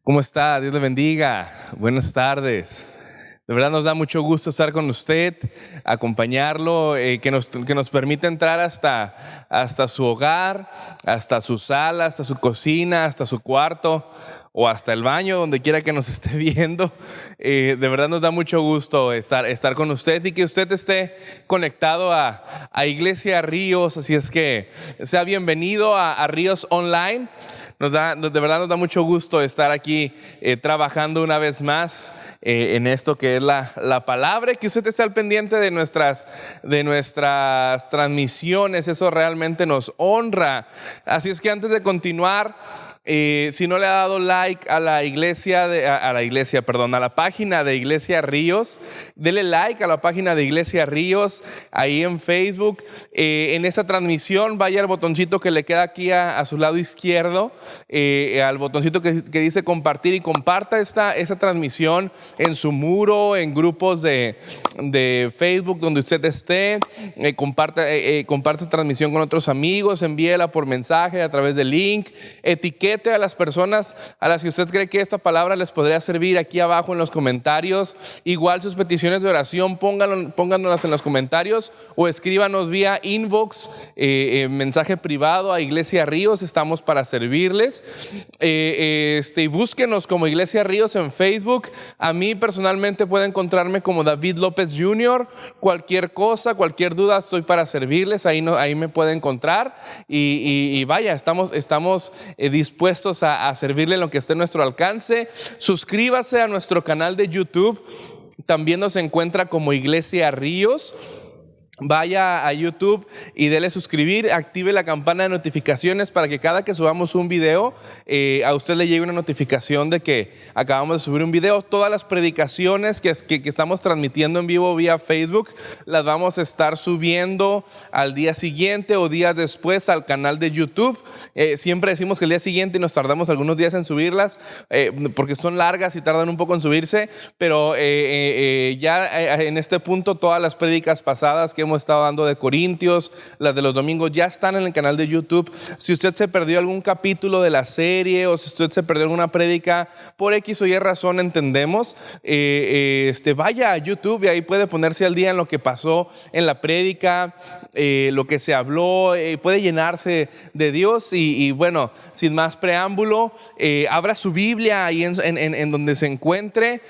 ¿Cómo está? Dios le bendiga. Buenas tardes. De verdad nos da mucho gusto estar con usted, acompañarlo, que nos permita entrar hasta su hogar, hasta su sala, hasta su cocina, hasta su cuarto o hasta el baño, donde quiera que nos esté viendo. De verdad nos da mucho gusto estar con usted y que usted esté conectado a Iglesia Ríos. Así es que sea bienvenido a Ríos Online. De verdad nos da mucho gusto estar aquí trabajando una vez más en esto que es la palabra, y que usted esté al pendiente de nuestras transmisiones. Eso realmente nos honra. Así es que antes de continuar, si no le ha dado like a la página de Iglesia Ríos, dele like a la página de Iglesia Ríos ahí en Facebook. En esta transmisión vaya al botoncito que le queda aquí a su lado izquierdo, al botoncito que dice compartir, y comparta esta transmisión en su muro, en grupos de Facebook donde usted esté. Comparta esta transmisión con otros amigos, envíela por mensaje a través del link, etiquete a las personas a las que usted cree que esta palabra les podría servir aquí abajo en los comentarios. Igual sus peticiones de oración pónganlas en los comentarios o escríbanos vía inbox, mensaje privado a Iglesia Ríos. Estamos para servirles. Y búsquenos como Iglesia Ríos en Facebook. A mí personalmente puede encontrarme como David López Jr. Cualquier cosa, cualquier duda, estoy para servirles. Ahí me puede encontrar y vaya, estamos dispuestos a servirle en lo que esté en nuestro alcance. Suscríbase a nuestro canal de YouTube. También nos encuentra como Iglesia Ríos. Vaya a YouTube y dele suscribir, active la campana de notificaciones para que cada que subamos un video, a usted le llegue una notificación de que acabamos de subir un video. Todas las predicaciones que estamos transmitiendo en vivo vía Facebook las vamos a estar subiendo al día siguiente o días después al canal de YouTube. Siempre decimos que el día siguiente, y nos tardamos algunos días en subirlas, porque son largas y tardan un poco en subirse, pero ya en este punto todas las prédicas pasadas que hemos estado dando de Corintios, las de los domingos, ya están en el canal de YouTube. Si usted se perdió algún capítulo de la serie, o si usted se perdió alguna prédica por X o Y razón, entendemos, vaya a YouTube y ahí puede ponerse al día en lo que pasó en la prédica, lo que se habló, puede llenarse de Dios. Y bueno, sin más preámbulo, abra su Biblia ahí en donde se encuentre.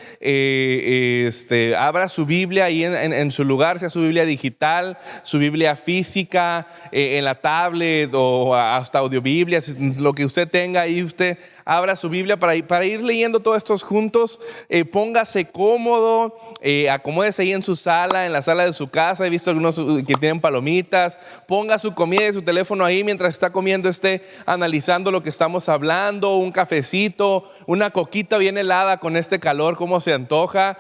Abra su Biblia ahí en su lugar, sea su Biblia digital, su Biblia física, en la tablet o hasta audiobiblia, lo que usted tenga ahí. Usted abra su Biblia para ir leyendo todos estos juntos. Póngase cómodo, acomódese ahí en su sala, en la sala de su casa. He visto algunos que tienen palomitas. Ponga su comida y su teléfono ahí mientras está comiendo, esté analizando lo que estamos hablando. Un cafecito, una coquita bien helada con este calor, cómo se antoja,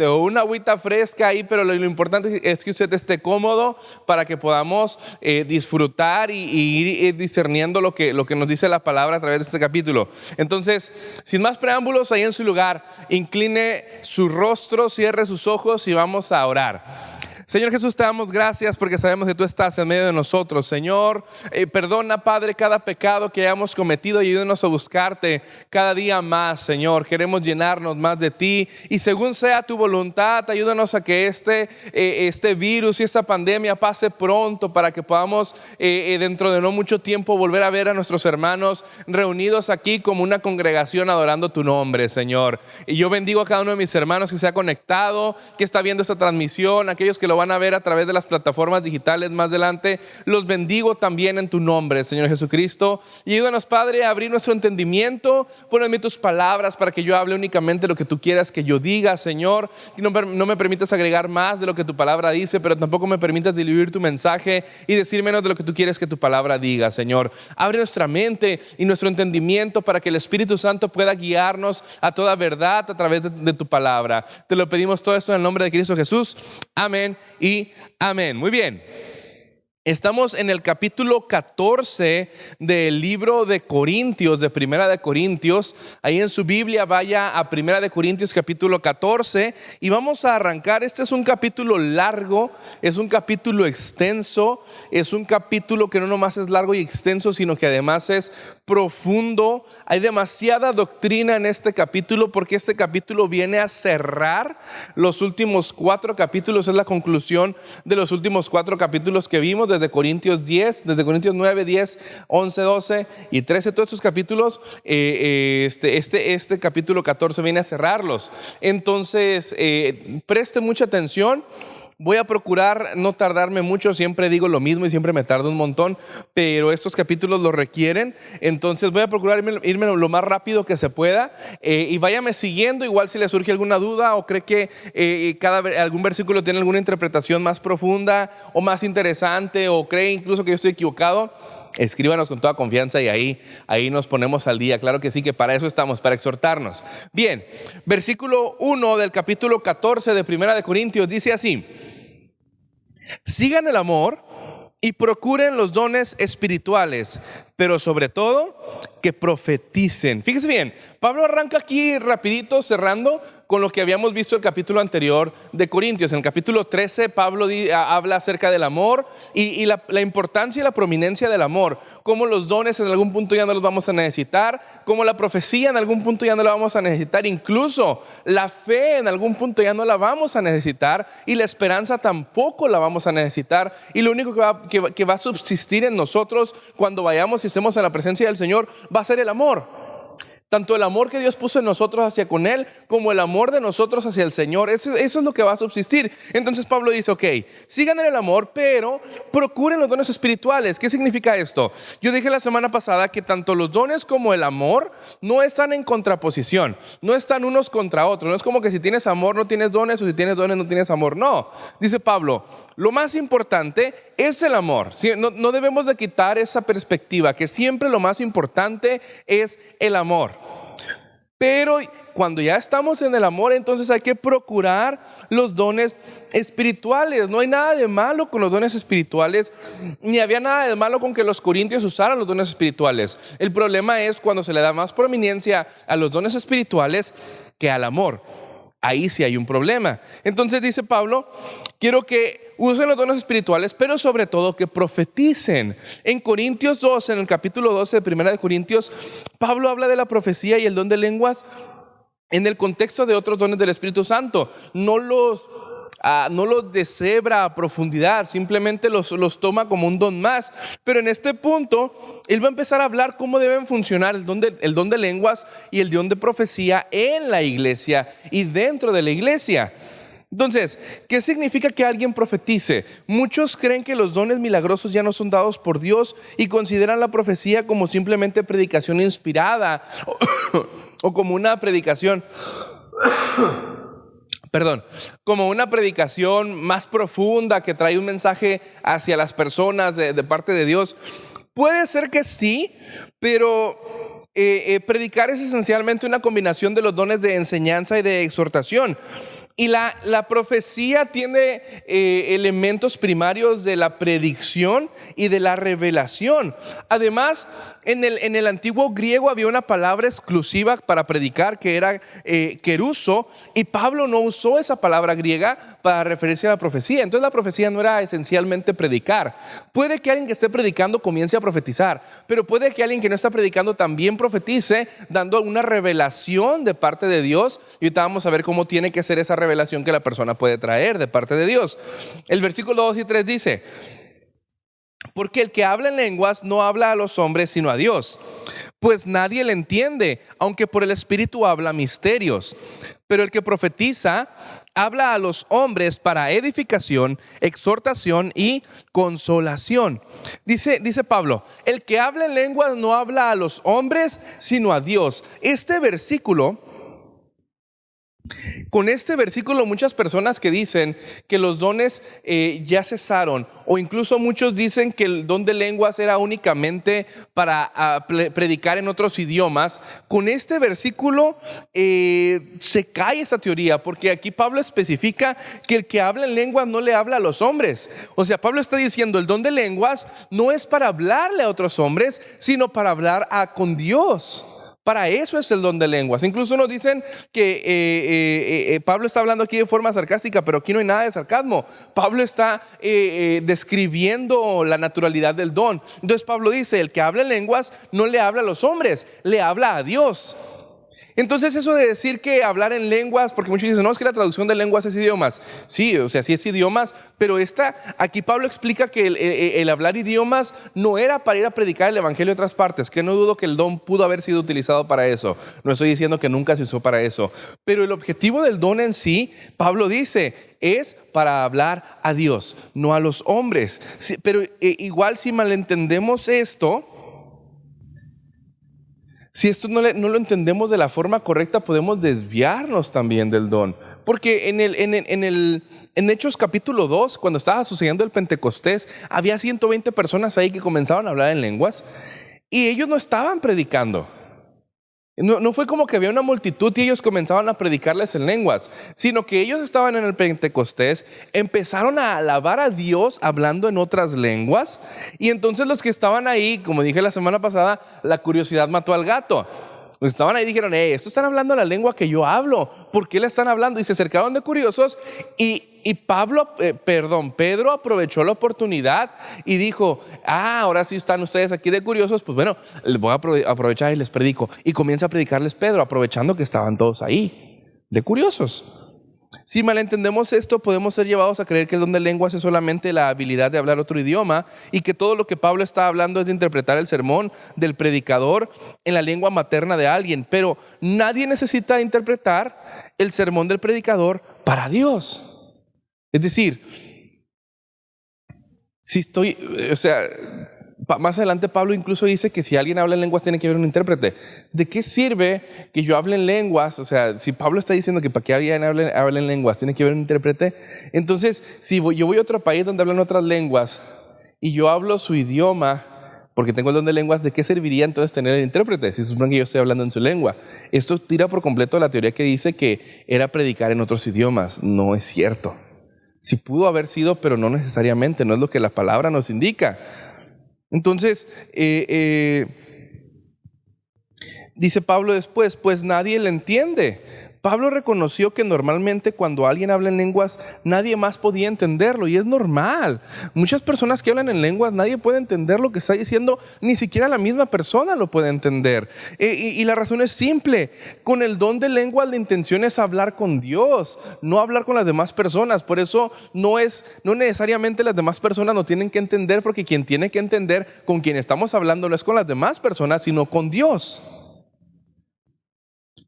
o una agüita fresca ahí. Pero lo importante es que usted esté cómodo para que podamos disfrutar y ir discerniendo lo que nos dice la palabra a través de este capítulo. Entonces, sin más preámbulos, ahí en su lugar, incline su rostro, cierre sus ojos y vamos a orar. Señor Jesús, te damos gracias porque sabemos que tú estás en medio de nosotros. Señor, perdona, Padre, cada pecado que hayamos cometido y ayúdanos a buscarte cada día más. Señor, queremos llenarnos más de ti, y según sea tu voluntad, ayúdanos a que este virus y esta pandemia pase pronto, para que podamos dentro de no mucho tiempo volver a ver a nuestros hermanos reunidos aquí como una congregación adorando tu nombre, Señor. Y yo bendigo a cada uno de mis hermanos que se ha conectado, que está viendo esta transmisión, aquellos que lo van a ver a través de las plataformas digitales más adelante. Los bendigo también en tu nombre, Señor Jesucristo. Y ayúdanos, Padre, a abrir nuestro entendimiento. Pon en mí tus palabras para que yo hable únicamente lo que tú quieras que yo diga, Señor. Y no me permitas agregar más de lo que tu palabra dice, pero tampoco me permitas diluir tu mensaje y decir menos de lo que tú quieres que tu palabra diga, Señor. Abre nuestra mente y nuestro entendimiento para que el Espíritu Santo pueda guiarnos a toda verdad a través de tu palabra. Te lo pedimos todo esto en el nombre de Cristo Jesús. Amén y amén. Muy bien. Estamos en el capítulo 14 del libro de Corintios, de Primera de Corintios. Ahí en su Biblia vaya a Primera de Corintios capítulo 14 y vamos a arrancar. Este es un capítulo largo, es un capítulo extenso, es un capítulo que no nomás es largo y extenso, sino que además es profundo. Hay demasiada doctrina en este capítulo porque este capítulo viene a cerrar los últimos 4 capítulos. Es la conclusión de los últimos 4 capítulos que vimos desde Corintios 10, desde Corintios 9, 10, 11, 12 y 13. Todos estos capítulos, este capítulo 14 viene a cerrarlos. Entonces, preste mucha atención. Voy a procurar no tardarme mucho, siempre digo lo mismo y siempre me tardo un montón, pero estos capítulos lo requieren, entonces voy a procurar irme lo más rápido que se pueda, y váyame siguiendo, igual si le surge alguna duda o cree que algún versículo tiene alguna interpretación más profunda o más interesante, o cree incluso que yo estoy equivocado, escríbanos con toda confianza y ahí nos ponemos al día. Claro que sí, que para eso estamos, para exhortarnos. Bien, versículo 1 del capítulo 14 de Primera de Corintios dice así: sigan el amor y procuren los dones espirituales, pero sobre todo que profeticen. Fíjese bien, Pablo arranca aquí rapidito, cerrando con lo que habíamos visto el capítulo anterior de Corintios. En el capítulo 13 Pablo habla acerca del amor y la importancia y la prominencia del amor, cómo los dones en algún punto ya no los vamos a necesitar, cómo la profecía en algún punto ya no la vamos a necesitar, incluso la fe en algún punto ya no la vamos a necesitar y la esperanza tampoco la vamos a necesitar, y lo único que va a subsistir en nosotros cuando vayamos y estemos en la presencia del Señor va a ser el amor. Tanto el amor que Dios puso en nosotros hacia con Él, como el amor de nosotros hacia el Señor. Eso es lo que va a subsistir. Entonces Pablo dice, ok, sigan en el amor, pero procuren los dones espirituales. ¿Qué significa esto? Yo dije la semana pasada que tanto los dones como el amor no están en contraposición, no están unos contra otros. No es como que si tienes amor no tienes dones, o si tienes dones no tienes amor. No, dice Pablo, lo más importante es el amor. No debemos de quitar esa perspectiva, que siempre lo más importante es el amor. Pero cuando ya estamos en el amor, entonces hay que procurar los dones espirituales. No hay nada de malo con los dones espirituales, ni había nada de malo con que los corintios usaran los dones espirituales. El problema es cuando se le da más prominencia a los dones espirituales que al amor. Ahí sí hay un problema. Entonces dice Pablo, quiero que usen los dones espirituales, pero sobre todo que profeticen. En Corintios 12, en el capítulo 12 de Primera de Corintios, Pablo habla de la profecía y el don de lenguas en el contexto de otros dones del Espíritu Santo. No los deshebra a profundidad, simplemente los toma como un don más. Pero en este punto, él va a empezar a hablar cómo deben funcionar el don de lenguas y el don de profecía en la iglesia y dentro de la iglesia. Entonces, ¿qué significa que alguien profetice? Muchos creen que los dones milagrosos ya no son dados por Dios y consideran la profecía como simplemente predicación inspirada o como una predicación como una predicación más profunda que trae un mensaje hacia las personas de parte de Dios. Puede ser que sí, pero predicar es esencialmente una combinación de los dones de enseñanza y de exhortación. Y la profecía tiene elementos primarios de la predicción y de la revelación. Además, en el antiguo griego había una palabra exclusiva para predicar que era keruso, y Pablo no usó esa palabra griega para referirse a la profecía. Entonces la profecía no era esencialmente predicar. Puede que alguien que esté predicando comience a profetizar, pero puede que alguien que no está predicando también profetice, dando una revelación de parte de Dios. Y ahorita vamos a ver cómo tiene que ser esa revelación que la persona puede traer de parte de Dios. El versículo 2 y 3 dice: porque el que habla en lenguas no habla a los hombres sino a Dios, pues nadie le entiende, aunque por el Espíritu habla misterios. Pero el que profetiza habla a los hombres para edificación, exhortación y consolación. Dice Pablo, el que habla en lenguas no habla a los hombres sino a Dios. Este versículo Con este versículo muchas personas que dicen que los dones ya cesaron, o incluso muchos dicen que el don de lenguas era únicamente para predicar en otros idiomas, con este versículo se cae esta teoría, porque aquí Pablo especifica que el que habla en lenguas no le habla a los hombres. O sea, Pablo está diciendo el don de lenguas no es para hablarle a otros hombres, sino para hablar con Dios. Para eso es el don de lenguas. Incluso nos dicen que Pablo está hablando aquí de forma sarcástica, pero aquí no hay nada de sarcasmo. Pablo está describiendo la naturalidad del don. Entonces Pablo dice, el que habla en lenguas no le habla a los hombres, le habla a Dios. Entonces eso de decir que hablar en lenguas, porque muchos dicen, no, es que la traducción de lenguas es idiomas. Sí, o sea, sí es idiomas, pero aquí Pablo explica que el hablar idiomas no era para ir a predicar el evangelio de otras partes, que no dudo que el don pudo haber sido utilizado para eso. No estoy diciendo que nunca se usó para eso. Pero el objetivo del don en sí, Pablo dice, es para hablar a Dios, no a los hombres. Sí, pero igual si malentendemos esto, si esto no lo entendemos de la forma correcta, podemos desviarnos también del don. Porque en Hechos capítulo 2, cuando estaba sucediendo el Pentecostés, había 120 personas ahí que comenzaban a hablar en lenguas y ellos no estaban predicando. No fue como que había una multitud y ellos comenzaban a predicarles en lenguas, sino que ellos estaban en el Pentecostés, empezaron a alabar a Dios hablando en otras lenguas, y entonces los que estaban ahí, como dije la semana pasada, la curiosidad mató al gato. Los que estaban ahí dijeron, estos están hablando la lengua que yo hablo, ¿por qué la están hablando? Y se acercaron de curiosos y Pedro aprovechó la oportunidad y dijo, ahora sí están ustedes aquí de curiosos, pues bueno, les voy a aprovechar y les predico. Y comienza a predicarles Pedro, aprovechando que estaban todos ahí, de curiosos. Si malentendemos esto, podemos ser llevados a creer que el don de lenguas es solamente la habilidad de hablar otro idioma y que todo lo que Pablo está hablando es de interpretar el sermón del predicador en la lengua materna de alguien. Pero nadie necesita interpretar el sermón del predicador para Dios. Es decir, más adelante Pablo incluso dice que si alguien habla en lenguas tiene que haber un intérprete. ¿De qué sirve que yo hable en lenguas? O sea, si Pablo está diciendo que para que alguien hable en lenguas tiene que haber un intérprete, entonces si yo voy a otro país donde hablan otras lenguas y yo hablo su idioma porque tengo el don de lenguas, ¿de qué serviría entonces tener el intérprete si se supone que yo estoy hablando en su lengua? Esto tira por completo la teoría que dice que era predicar en otros idiomas. No es cierto. Sí pudo haber sido, pero no necesariamente, no es lo que la palabra nos indica. Entonces, dice Pablo después, pues nadie le entiende. Pablo reconoció que normalmente cuando alguien habla en lenguas, nadie más podía entenderlo, y es normal. Muchas personas que hablan en lenguas, nadie puede entender lo que está diciendo, ni siquiera la misma persona lo puede entender. Y la razón es simple: con el don de lenguas la intención es hablar con Dios, no hablar con las demás personas. Por eso no necesariamente las demás personas no tienen que entender, porque quien tiene que entender con quien estamos hablando no es con las demás personas, sino con Dios.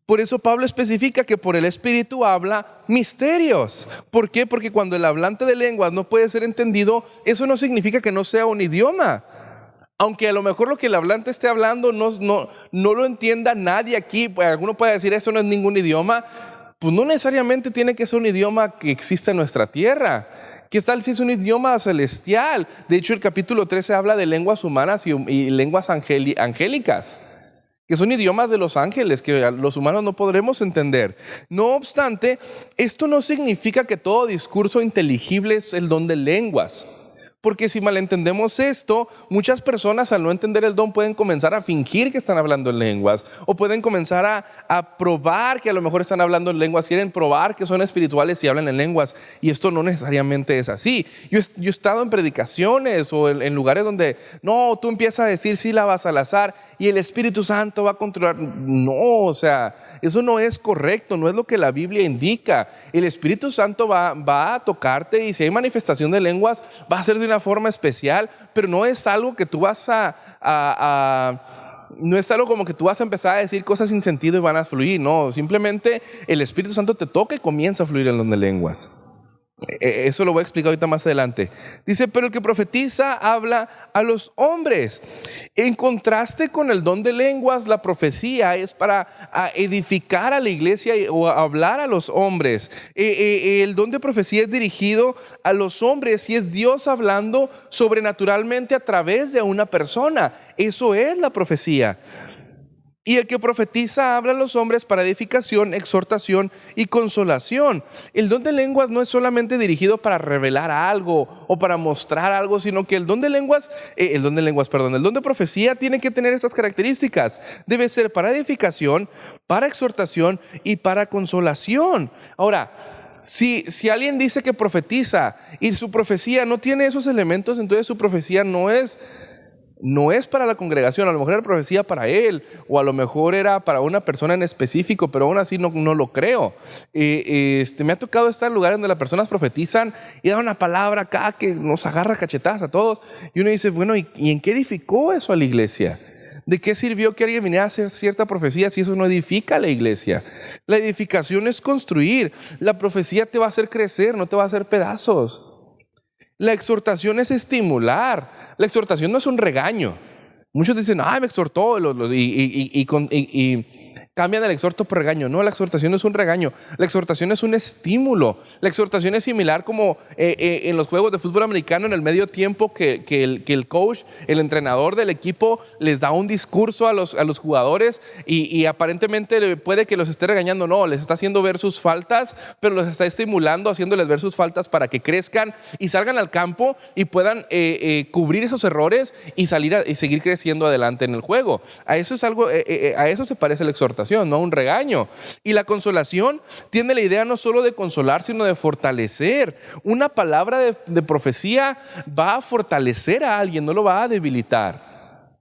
Por eso Pablo especifica que por el Espíritu habla misterios. ¿Por qué? Porque cuando el hablante de lenguas no puede ser entendido, eso no significa que no sea un idioma. Aunque a lo mejor lo que el hablante esté hablando no lo entienda nadie aquí, pues alguno puede decir eso no es ningún idioma, pues no necesariamente tiene que ser un idioma que exista en nuestra tierra. ¿Qué tal si es un idioma celestial? De hecho, el capítulo 13 habla de lenguas humanas y lenguas angélicas, que son idiomas de los ángeles que los humanos no podremos entender. No obstante, esto no significa que todo discurso inteligible es el don de lenguas. Porque si malentendemos esto, muchas personas al no entender el don pueden comenzar a fingir que están hablando en lenguas, o pueden comenzar a probar que a lo mejor están hablando en lenguas, quieren probar que son espirituales y hablan en lenguas, y esto no necesariamente es así. Yo he estado en predicaciones o en lugares donde tú empiezas a decir sílabas al azar y el Espíritu Santo va a controlar. No, o sea, eso no es correcto, no es lo que la Biblia indica. El Espíritu Santo va a tocarte, y si hay manifestación de lenguas va a ser de una forma especial, pero no es algo que tú vas no es algo como que tú vas a empezar a decir cosas sin sentido y van a fluir. No, simplemente el Espíritu Santo te toca y comienza a fluir el don de lenguas. Eso lo voy a explicar ahorita más adelante. Dice, pero el que profetiza habla a los hombres. En contraste con el don de lenguas, la profecía es para edificar a la iglesia o a hablar a los hombres. El don de profecía es dirigido a los hombres y es Dios hablando sobrenaturalmente a través de una persona. Eso es la profecía. Y el que profetiza habla a los hombres para edificación, exhortación y consolación. El don de lenguas no es solamente dirigido para revelar algo o para mostrar algo, sino que el don de profecía tiene que tener estas características. Debe ser para edificación, para exhortación y para consolación. Ahora, si alguien dice que profetiza y su profecía no tiene esos elementos, entonces su profecía no es para la congregación. A lo mejor era profecía para él, o a lo mejor era para una persona en específico, pero aún así no lo creo. Me ha tocado estar en lugares donde las personas profetizan y dan una palabra acá que nos agarra cachetadas a todos. Y uno dice, bueno, ¿y en qué edificó eso a la iglesia? ¿De qué sirvió que alguien viniera a hacer cierta profecía si eso no edifica a la iglesia? La edificación es construir. La profecía te va a hacer crecer, no te va a hacer pedazos. La exhortación es estimular. La exhortación no es un regaño. Muchos dicen, me exhortó y cambian el exhorto por regaño. No, la exhortación no es un regaño. La exhortación es un estímulo. La exhortación es similar como en los juegos de fútbol americano en el medio tiempo que el coach, el entrenador del equipo les da un discurso a los jugadores y aparentemente puede que los esté regañando. No, les está haciendo ver sus faltas, pero los está estimulando, haciéndoles ver sus faltas para que crezcan y salgan al campo y puedan cubrir esos errores y seguir creciendo adelante en el juego. A eso se parece la exhortación, no un regaño. Y la consolación tiene la idea no solo de consolar, sino de fortalecer. Una palabra de profecía va a fortalecer a alguien, no lo va a debilitar.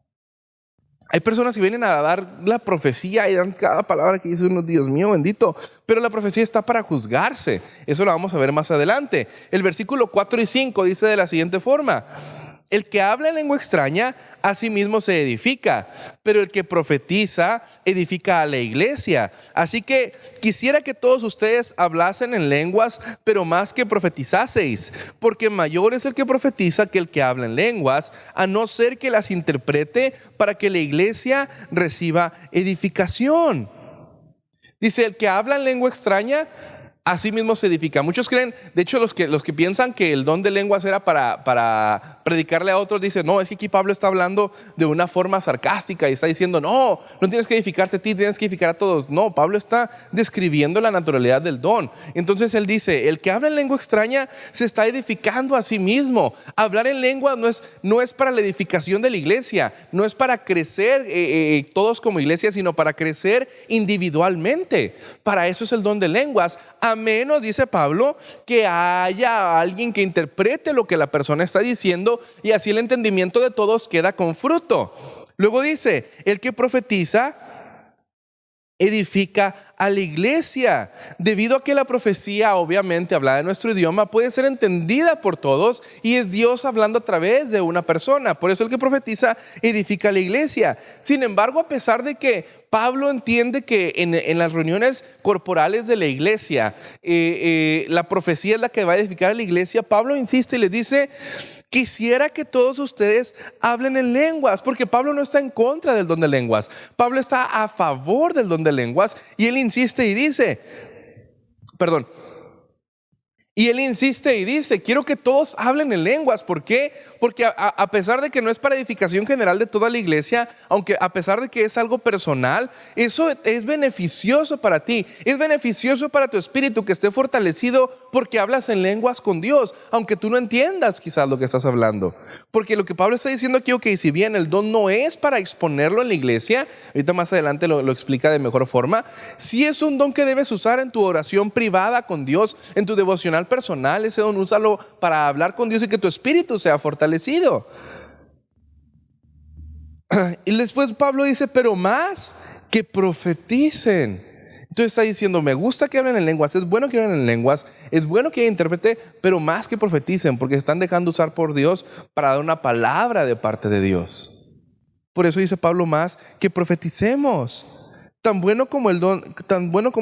Hay personas que vienen a dar la profecía y dan cada palabra que dice uno, Dios mío bendito, pero la profecía está para juzgarse. Eso lo vamos a ver más adelante. El versículo 4 y 5 dice de la siguiente forma: el que habla en lengua extraña a sí mismo se edifica, pero el que profetiza edifica a la iglesia. Así que quisiera que todos ustedes hablasen en lenguas, pero más que profetizaseis, porque mayor es el que profetiza que el que habla en lenguas, a no ser que las interprete para que la iglesia reciba edificación. Dice, el que habla en lengua extraña así mismo se edifica. Muchos creen, de hecho los que piensan que el don de lenguas era para predicarle a otros, dicen, no, es que aquí Pablo está hablando de una forma sarcástica y está diciendo, no tienes que edificarte a ti, tienes que edificar a todos. No, Pablo está describiendo la naturalidad del don. Entonces él dice, el que habla en lengua extraña se está edificando a sí mismo. Hablar en lengua no es para la edificación de la iglesia, no es para crecer todos como iglesia, sino para crecer individualmente. Para eso es el don de lenguas, a menos, dice Pablo, que haya alguien que interprete lo que la persona está diciendo y así el entendimiento de todos queda con fruto. Luego dice, el que profetiza edifica a la iglesia, debido a que la profecía, obviamente hablada en nuestro idioma, puede ser entendida por todos y es Dios hablando a través de una persona. Por eso el que profetiza edifica a la iglesia. Sin embargo, a pesar de que Pablo entiende que en las reuniones corporales de la iglesia la profecía es la que va a edificar a la iglesia, Pablo insiste y les dice, quisiera que todos ustedes hablen en lenguas, porque Pablo no está en contra del don de lenguas. Pablo está a favor del don de lenguas y él insiste y dice, quiero que todos hablen en lenguas. ¿Por qué? Porque a pesar de que no es para edificación general de toda la iglesia, aunque a pesar de que es algo personal, eso es beneficioso para ti, es beneficioso para tu espíritu que esté fortalecido porque hablas en lenguas con Dios, aunque tú no entiendas quizás lo que estás hablando. Porque lo que Pablo está diciendo aquí, si bien el don no es para exponerlo en la iglesia, ahorita más adelante lo explica de mejor forma, sí es un don que debes usar en tu oración privada con Dios, en tu devocional personal. Ese don úsalo para hablar con Dios y que tu espíritu sea fortalecido. Y después Pablo dice, pero más que profeticen. Entonces está diciendo, me gusta que hablen en lenguas, es bueno que hablen en lenguas, es bueno que intérprete, pero más que profeticen, porque se están dejando usar por Dios para dar una palabra de parte de Dios. Por eso dice Pablo, más que profeticemos. Tan bueno como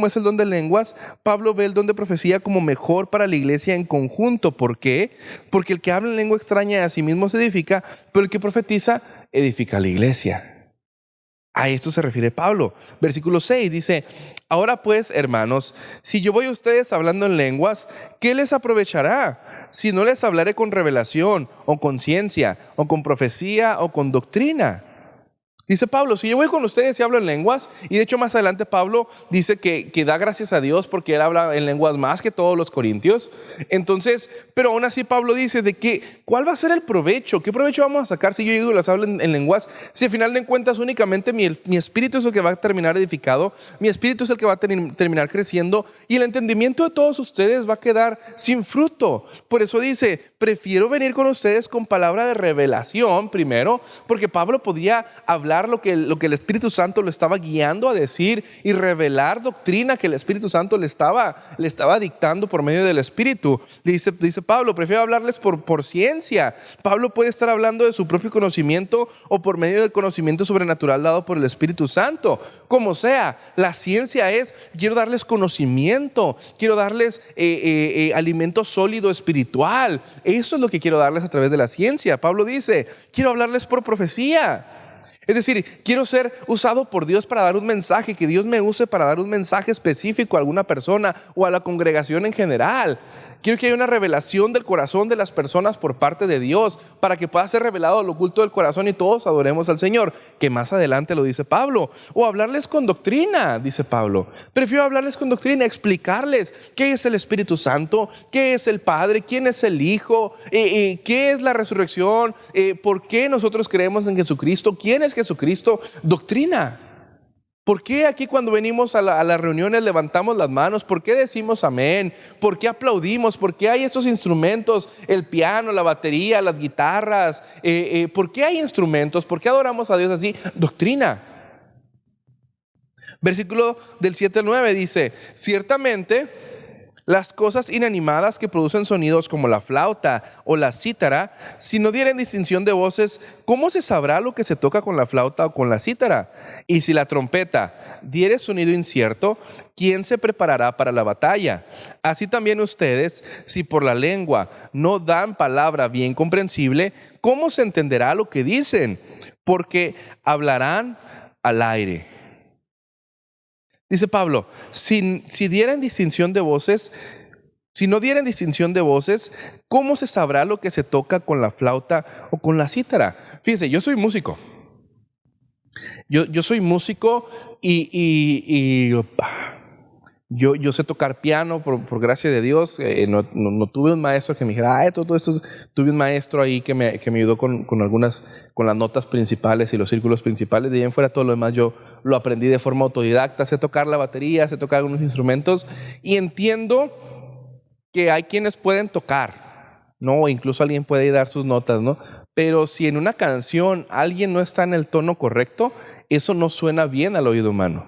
es el don de lenguas, Pablo ve el don de profecía como mejor para la iglesia en conjunto. ¿Por qué? Porque el que habla en lengua extraña a sí mismo se edifica, pero el que profetiza edifica a la iglesia. A esto se refiere Pablo. Versículo 6 dice: ahora pues, hermanos, si yo voy a ustedes hablando en lenguas, ¿qué les aprovechará? Si no les hablaré con revelación, o con ciencia, o con profecía, o con doctrina. Dice Pablo, si yo voy con ustedes y hablo en lenguas, y de hecho más adelante Pablo dice que da gracias a Dios porque él habla en lenguas más que todos los corintios. Entonces, pero aún así Pablo dice ¿cuál va a ser el provecho? ¿Qué provecho vamos a sacar si yo digo y las hablo en lenguas? Si al final de cuentas únicamente mi espíritu es el que va a terminar edificado, mi espíritu es el que va a terminar creciendo, y el entendimiento de todos ustedes va a quedar sin fruto. Por eso dice, prefiero venir con ustedes con palabra de revelación primero, porque Pablo podía hablar lo que el Espíritu Santo lo estaba guiando a decir y revelar doctrina que el Espíritu Santo le estaba dictando por medio del Espíritu. Dice Pablo, prefiero hablarles por ciencia. Pablo puede estar hablando de su propio conocimiento o por medio del conocimiento sobrenatural dado por el Espíritu Santo. Como sea, la ciencia quiero darles conocimiento, quiero darles alimento sólido espiritual. Eso es lo que quiero darles a través de la ciencia. Pablo dice, quiero hablarles por profecía. Es decir, quiero ser usado por Dios para dar un mensaje, que Dios me use para dar un mensaje específico a alguna persona o a la congregación en general. Quiero que haya una revelación del corazón de las personas por parte de Dios, para que pueda ser revelado lo oculto del corazón y todos adoremos al Señor, que más adelante lo dice Pablo. O hablarles con doctrina, dice Pablo. Prefiero hablarles con doctrina, explicarles qué es el Espíritu Santo, qué es el Padre, quién es el Hijo, qué es la resurrección, por qué nosotros creemos en Jesucristo, quién es Jesucristo. Doctrina. ¿Por qué aquí cuando venimos a las reuniones levantamos las manos? ¿Por qué decimos amén? ¿Por qué aplaudimos? ¿Por qué hay estos instrumentos? El piano, la batería, las guitarras. ¿Por qué hay instrumentos? ¿Por qué adoramos a Dios así? Doctrina. Versículo del 7 al 9 dice, ciertamente las cosas inanimadas que producen sonidos como la flauta o la cítara, si no dieren distinción de voces, ¿cómo se sabrá lo que se toca con la flauta o con la cítara? Y si la trompeta diere sonido incierto, ¿quién se preparará para la batalla? Así también ustedes, si por la lengua no dan palabra bien comprensible, ¿cómo se entenderá lo que dicen? Porque hablarán al aire. Dice Pablo, si dieran distinción de voces, si no dieran distinción de voces, ¿cómo se sabrá lo que se toca con la flauta o con la cítara? Fíjense, yo soy músico. Yo soy músico y yo sé tocar piano por gracia de Dios. No tuve un maestro que me dijera, todo esto. Tuve un maestro ahí que me ayudó con las notas principales y los círculos principales. De ahí en fuera todo lo demás yo lo aprendí de forma autodidacta. Sé tocar la batería, sé tocar algunos instrumentos y entiendo que hay quienes pueden tocar, ¿no? Incluso alguien puede dar sus notas, ¿no? Pero si en una canción alguien no está en el tono correcto, eso no suena bien al oído humano.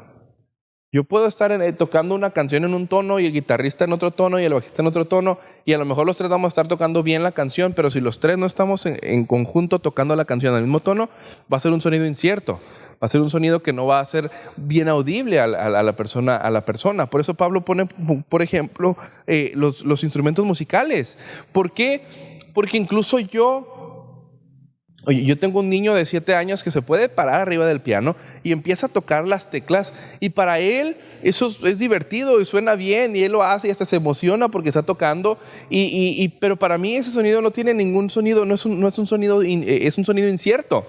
Yo puedo estar tocando una canción en un tono y el guitarrista en otro tono y el bajista en otro tono, y a lo mejor los tres vamos a estar tocando bien la canción, pero si los tres no estamos en conjunto tocando la canción al mismo tono, va a ser un sonido incierto, va a ser un sonido que no va a ser bien audible a la persona. Por eso Pablo pone, por ejemplo, los instrumentos musicales. ¿Por qué? Porque incluso yo tengo un niño de 7 años que se puede parar arriba del piano y empieza a tocar las teclas, y para él eso es divertido y suena bien y él lo hace y hasta se emociona porque está tocando, pero para mí ese sonido no tiene ningún sonido, no es un sonido, es un sonido incierto.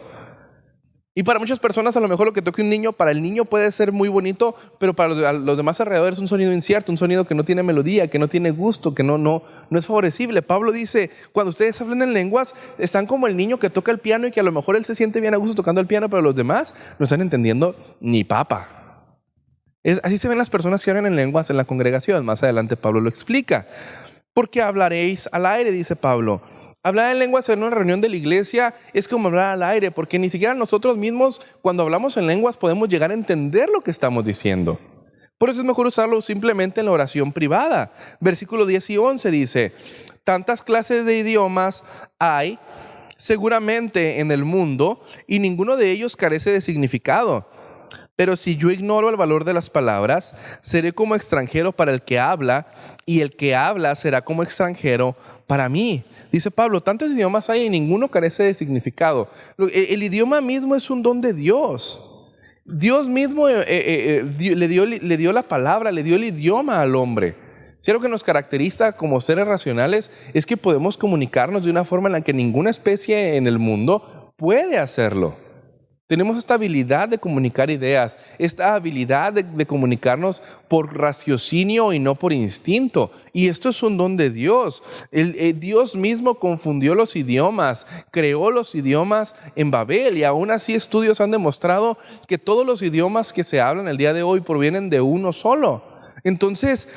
Y para muchas personas a lo mejor lo que toque un niño, para el niño puede ser muy bonito, pero para los demás alrededor es un sonido incierto, un sonido que no tiene melodía, que no tiene gusto, que no es favorecible. Pablo dice, cuando ustedes hablan en lenguas, están como el niño que toca el piano y que a lo mejor él se siente bien a gusto tocando el piano, pero los demás no están entendiendo ni papa. Así se ven las personas que hablan en lenguas en la congregación. Más adelante Pablo lo explica. Porque hablaréis al aire, dice Pablo. Hablar en lenguas en una reunión de la iglesia es como hablar al aire, porque ni siquiera nosotros mismos, cuando hablamos en lenguas, podemos llegar a entender lo que estamos diciendo. Por eso es mejor usarlo simplemente en la oración privada. Versículo 10 y 11 dice, tantas clases de idiomas hay seguramente en el mundo y ninguno de ellos carece de significado. Pero si yo ignoro el valor de las palabras, seré como extranjero para el que habla, y el que habla será como extranjero para mí. Dice Pablo, tantos idiomas hay y ninguno carece de significado. El idioma mismo es un don de Dios. Dios mismo le dio la palabra, le dio el idioma al hombre. Si algo que nos caracteriza como seres racionales es que podemos comunicarnos de una forma en la que ninguna especie en el mundo puede hacerlo. Tenemos esta habilidad de comunicar ideas, esta habilidad de comunicarnos por raciocinio y no por instinto. Y esto es un don de Dios. Dios mismo confundió los idiomas, creó los idiomas en Babel, y aún así estudios han demostrado que todos los idiomas que se hablan el día de hoy provienen de uno solo. Entonces,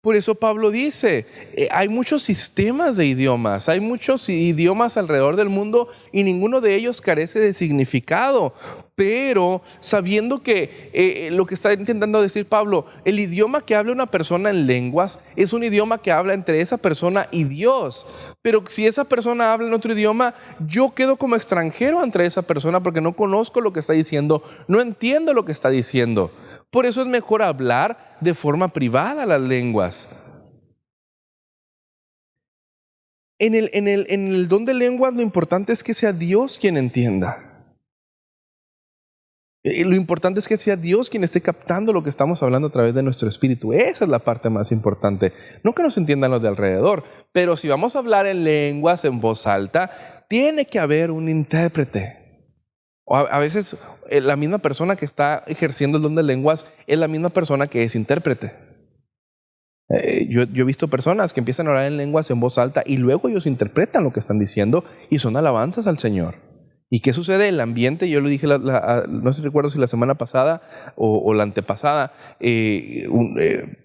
por eso Pablo dice, hay muchos sistemas de idiomas, hay muchos idiomas alrededor del mundo y ninguno de ellos carece de significado. Pero sabiendo que lo que está intentando decir Pablo, el idioma que habla una persona en lenguas es un idioma que habla entre esa persona y Dios. Pero si esa persona habla en otro idioma, yo quedo como extranjero entre esa persona porque no conozco lo que está diciendo, no entiendo lo que está diciendo. Por eso es mejor hablar de forma privada las lenguas. En el don de lenguas lo importante es que sea Dios quien entienda. Lo importante es que sea Dios quien esté captando lo que estamos hablando a través de nuestro espíritu. Esa es la parte más importante. No que nos entiendan los de alrededor, pero si vamos a hablar en lenguas en voz alta, tiene que haber un intérprete. O a veces la misma persona que está ejerciendo el don de lenguas es la misma persona que es intérprete. Yo he visto personas que empiezan a orar en lenguas en voz alta y luego ellos interpretan lo que están diciendo y son alabanzas al Señor. ¿Y qué sucede? El ambiente, yo lo dije, no sé si recuerdo si la semana pasada o la antepasada,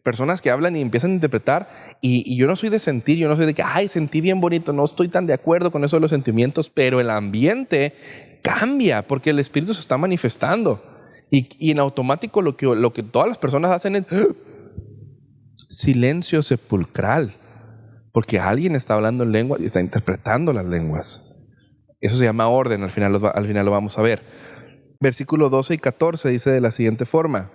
personas que hablan y empiezan a interpretar y yo no soy de sentir, yo no soy de que, ay, sentí bien bonito, no estoy tan de acuerdo con eso de los sentimientos, pero el ambiente cambia porque el Espíritu se está manifestando y en automático lo que todas las personas hacen es silencio sepulcral porque alguien está hablando en lengua y está interpretando las lenguas. Eso se llama orden, al final lo vamos a ver. Versículo 12 y 14 dice de la siguiente forma: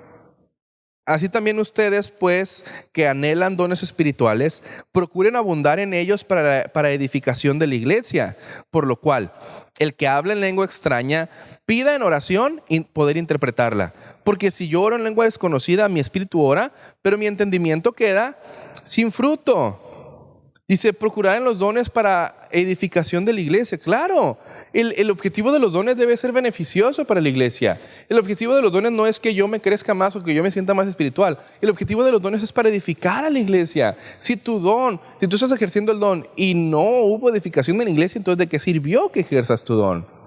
así también ustedes, pues, que anhelan dones espirituales, procuren abundar en ellos para edificación de la iglesia, por lo cual el que habla en lengua extraña pida en oración y poder interpretarla. Porque si yo oro en lengua desconocida, mi espíritu ora, pero mi entendimiento queda sin fruto. Dice, procurar en los dones para edificación de la iglesia. Claro, el objetivo de los dones debe ser beneficioso para la iglesia. El objetivo de los dones no es que yo me crezca más o que yo me sienta más espiritual. El objetivo de los dones es para edificar a la iglesia. Si tú estás ejerciendo el don y no hubo edificación en la iglesia, entonces ¿de qué sirvió que ejerzas tu don?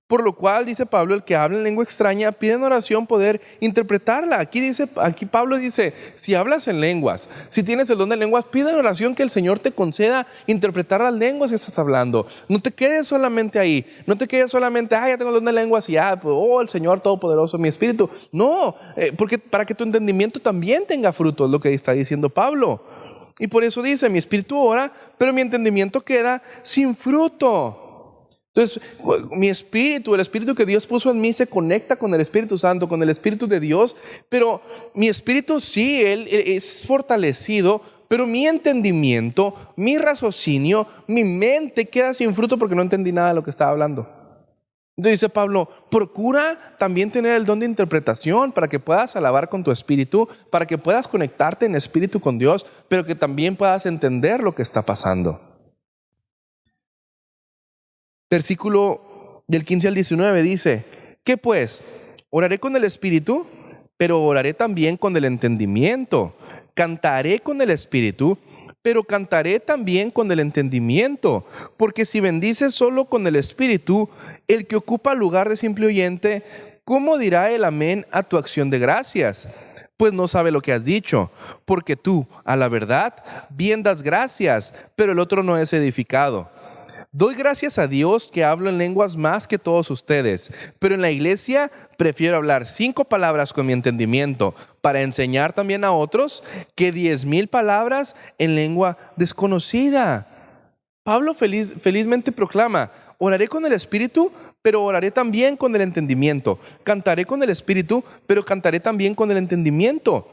Por lo cual, dice Pablo, el que habla en lengua extraña pide en oración poder interpretarla. Aquí Pablo dice, si hablas en lenguas, si tienes el don de lenguas, pide en oración que el Señor te conceda interpretar las lenguas que estás hablando. No te quedes solamente ahí. No te quedes solamente, ya tengo el don de lenguas y el Señor Todopoderoso, mi espíritu. No, porque para que tu entendimiento también tenga fruto, es lo que está diciendo Pablo. Y por eso dice, mi espíritu ora, pero mi entendimiento queda sin fruto. Entonces, mi espíritu, el espíritu que Dios puso en mí se conecta con el Espíritu Santo, con el Espíritu de Dios, pero mi espíritu sí, él es fortalecido, pero mi entendimiento, mi raciocinio, mi mente queda sin fruto porque no entendí nada de lo que estaba hablando. Entonces dice Pablo, procura también tener el don de interpretación para que puedas alabar con tu espíritu, para que puedas conectarte en espíritu con Dios, pero que también puedas entender lo que está pasando. Versículo del 15 al 19 dice, ¿qué pues? Oraré con el espíritu, pero oraré también con el entendimiento. Cantaré con el espíritu, pero cantaré también con el entendimiento. Porque si bendices solo con el espíritu, el que ocupa el lugar de simple oyente, ¿cómo dirá el amén a tu acción de gracias? Pues no sabe lo que has dicho, porque tú, a la verdad, bien das gracias, pero el otro no es edificado. Doy gracias a Dios que hablo en lenguas más que todos ustedes, pero en la iglesia prefiero hablar 5 palabras con mi entendimiento para enseñar también a otros que 10,000 palabras en lengua desconocida. Pablo felizmente proclama, oraré con el espíritu, pero oraré también con el entendimiento. cantaré con el espíritu, pero cantaré también con el entendimiento.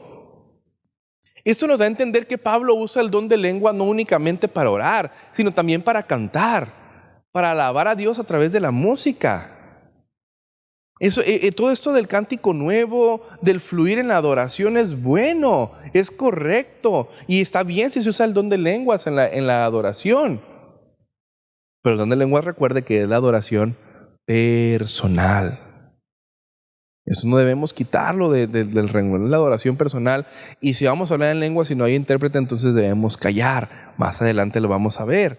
Esto nos da a entender que Pablo usa el don de lengua no únicamente para orar, sino también para cantar, para alabar a Dios a través de la música. Todo esto del cántico nuevo, del fluir en la adoración es bueno, es correcto y está bien si se usa el don de lenguas en la adoración. Pero el don de lenguas, recuerde que es la adoración personal. Eso no debemos quitarlo del renglón de la adoración personal. Y si vamos a hablar en lenguas y no hay intérprete, entonces debemos callar. Más adelante lo vamos a ver.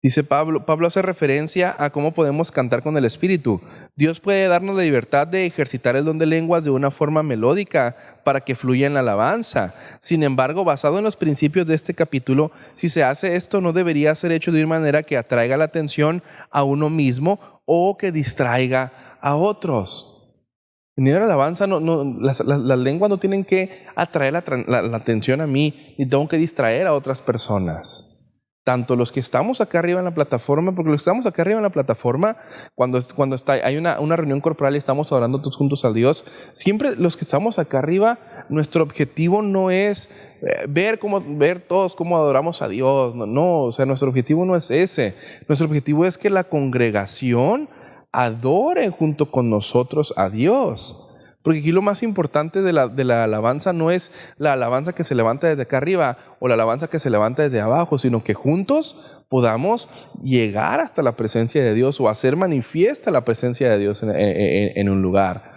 Dice Pablo hace referencia a cómo podemos cantar con el Espíritu. Dios puede darnos la libertad de ejercitar el don de lenguas de una forma melódica para que fluya en la alabanza. Sin embargo, basado en los principios de este capítulo, si se hace esto, no debería ser hecho de una manera que atraiga la atención a uno mismo o que distraiga a otros. En la alabanza, las lenguas no tienen que atraer la atención a mí, ni tengo que distraer a otras personas. Tanto los que estamos acá arriba en la plataforma, porque los que estamos acá arriba en la plataforma, cuando hay una reunión corporal y estamos adorando todos juntos a Dios, siempre los que estamos acá arriba, nuestro objetivo no es ver todos cómo adoramos a Dios. No, o sea, nuestro objetivo no es ese. Nuestro objetivo es que la congregación adore junto con nosotros a Dios. Porque aquí lo más importante de la alabanza no es la alabanza que se levanta desde acá arriba o la alabanza que se levanta desde abajo, sino que juntos podamos llegar hasta la presencia de Dios o hacer manifiesta la presencia de Dios en un lugar.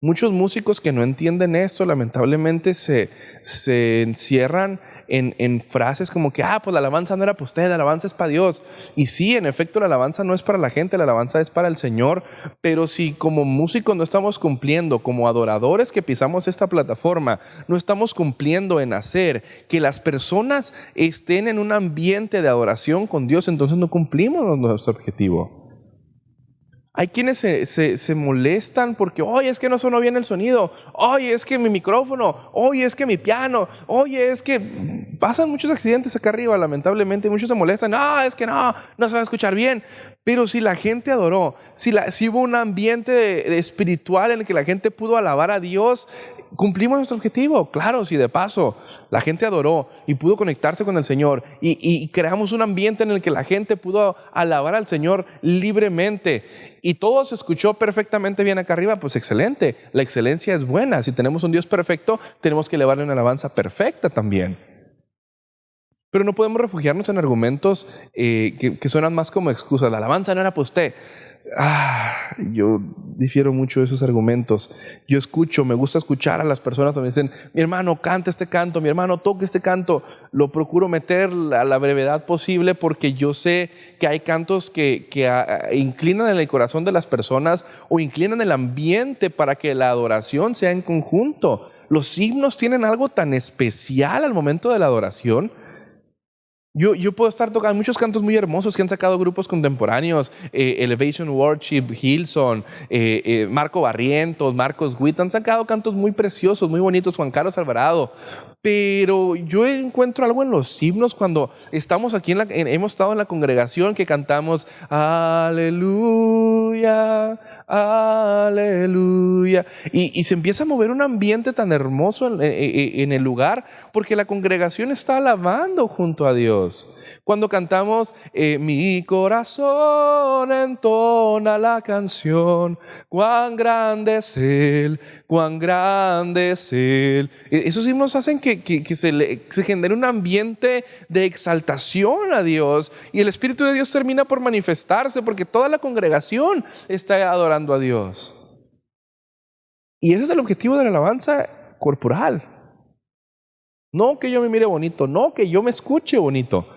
Muchos músicos que no entienden esto, lamentablemente se encierran en frases como que, pues la alabanza no era para usted, la alabanza es para Dios. Y sí, en efecto, la alabanza no es para la gente, la alabanza es para el Señor. Pero si como músicos no estamos cumpliendo, como adoradores que pisamos esta plataforma, no estamos cumpliendo en hacer que las personas estén en un ambiente de adoración con Dios, entonces no cumplimos nuestro objetivo. Hay quienes se molestan porque, oye, es que no sonó bien el sonido, oye, es que mi micrófono, oye, es que mi piano, oye, es que pasan muchos accidentes acá arriba, lamentablemente, y muchos se molestan, no, es que no se va a escuchar bien. Pero si la gente adoró, si hubo un ambiente espiritual en el que la gente pudo alabar a Dios, cumplimos nuestro objetivo. Claro, si de paso la gente adoró y pudo conectarse con el Señor y creamos un ambiente en el que la gente pudo alabar al Señor libremente y todo se escuchó perfectamente bien acá arriba, pues excelente. La excelencia es buena. Si tenemos un Dios perfecto, tenemos que elevarle una alabanza perfecta también. Pero no podemos refugiarnos en argumentos que suenan más como excusas. La alabanza no era para usted. Yo difiero mucho de esos argumentos. Me gusta escuchar a las personas que me dicen, mi hermano, canta este canto, mi hermano, toque este canto. Lo procuro meter a la brevedad posible porque yo sé que hay cantos que inclinan en el corazón de las personas o inclinan el ambiente para que la adoración sea en conjunto. Los himnos tienen algo tan especial al momento de la adoración. Yo puedo estar tocando muchos cantos muy hermosos que han sacado grupos contemporáneos, Elevation Worship, Hillsong, Marco Barrientos, Marcos Witt, han sacado cantos muy preciosos, muy bonitos, Juan Carlos Alvarado. Pero yo encuentro algo en los himnos cuando estamos aquí, hemos estado en la congregación que cantamos aleluya, aleluya. Y se empieza a mover un ambiente tan hermoso en el lugar porque la congregación está alabando junto a Dios. Cuando cantamos, mi corazón entona la canción, cuán grande es Él, cuán grande es Él. Esos himnos hacen que se genere un ambiente de exaltación a Dios y el Espíritu de Dios termina por manifestarse porque toda la congregación está adorando a Dios. Y ese es el objetivo de la alabanza corporal. No que yo me mire bonito, no que yo me escuche bonito,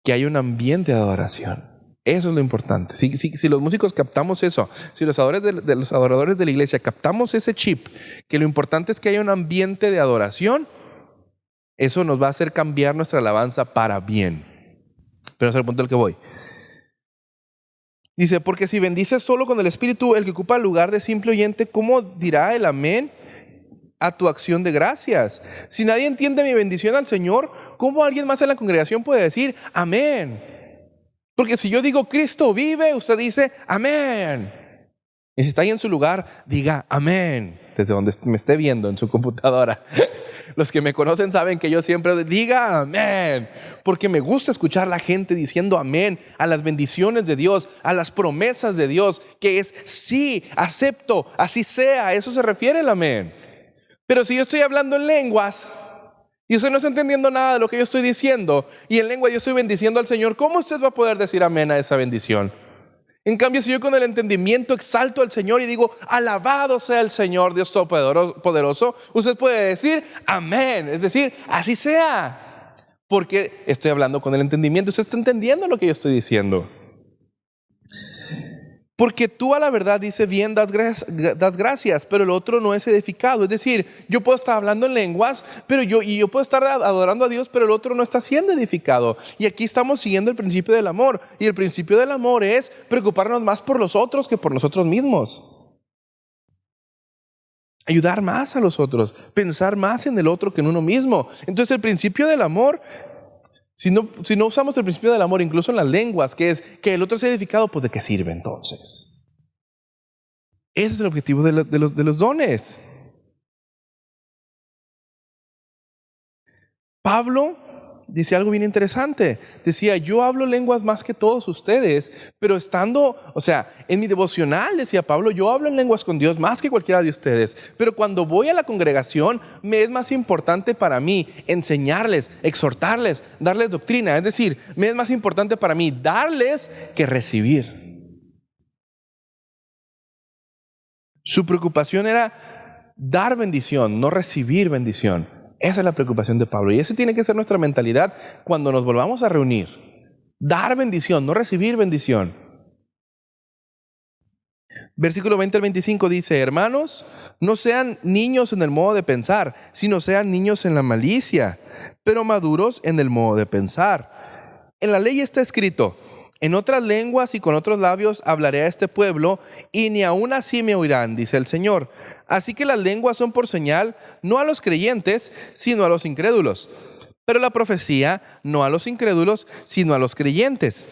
que haya un ambiente de adoración. Eso es lo importante. Si los músicos captamos eso, si los adoradores de la iglesia captamos ese chip, que lo importante es que haya un ambiente de adoración, eso nos va a hacer cambiar nuestra alabanza para bien. Pero es el punto al que voy. Dice, porque si bendices solo con el Espíritu, el que ocupa el lugar de simple oyente, ¿cómo dirá el amén a tu acción de gracias? Si nadie entiende mi bendición al Señor, ¿cómo alguien más en la congregación puede decir amén? Porque si yo digo Cristo vive, usted dice amén. Y si está ahí en su lugar, diga amén, desde donde me esté viendo en su computadora. Los que me conocen saben que yo siempre diga amén, porque me gusta escuchar a la gente diciendo amén a las bendiciones de Dios, a las promesas de Dios, que es sí, acepto, así sea. A eso se refiere el amén. Pero si yo estoy hablando en lenguas y usted no está entendiendo nada de lo que yo estoy diciendo, y en lengua yo estoy bendiciendo al Señor, ¿cómo usted va a poder decir amén a esa bendición? En cambio, si yo con el entendimiento exalto al Señor y digo, alabado sea el Señor Dios Todopoderoso, usted puede decir amén, es decir, así sea, porque estoy hablando con el entendimiento. Usted está entendiendo lo que yo estoy diciendo. Porque tú a la verdad dice bien, das gracias, pero el otro no es edificado. Es decir, yo puedo estar hablando en lenguas, pero yo puedo estar adorando a Dios, pero el otro no está siendo edificado. Y aquí estamos siguiendo el principio del amor. Y el principio del amor es preocuparnos más por los otros que por nosotros mismos. Ayudar más a los otros, pensar más en el otro que en uno mismo. Entonces el principio del amor, si no usamos el principio del amor, incluso en las lenguas, que es que el otro sea edificado, pues ¿de qué sirve entonces? Ese es el objetivo de los dones. Pablo dice algo bien interesante. Decía, yo hablo lenguas más que todos ustedes, pero en mi devocional, decía Pablo, yo hablo en lenguas con Dios más que cualquiera de ustedes. Pero cuando voy a la congregación, me es más importante para mí enseñarles, exhortarles, darles doctrina. Es decir, me es más importante para mí darles que recibir. Su preocupación era dar bendición, no recibir bendición. Esa es la preocupación de Pablo. Y esa tiene que ser nuestra mentalidad cuando nos volvamos a reunir. Dar bendición, no recibir bendición. Versículo 20 al 25 dice, hermanos, no sean niños en el modo de pensar, sino sean niños en la malicia, pero maduros en el modo de pensar. En la ley está escrito, en otras lenguas y con otros labios hablaré a este pueblo, y ni aun así me oirán, dice el Señor. Así que las lenguas son por señal, no a los creyentes, sino a los incrédulos. Pero la profecía, no a los incrédulos, sino a los creyentes.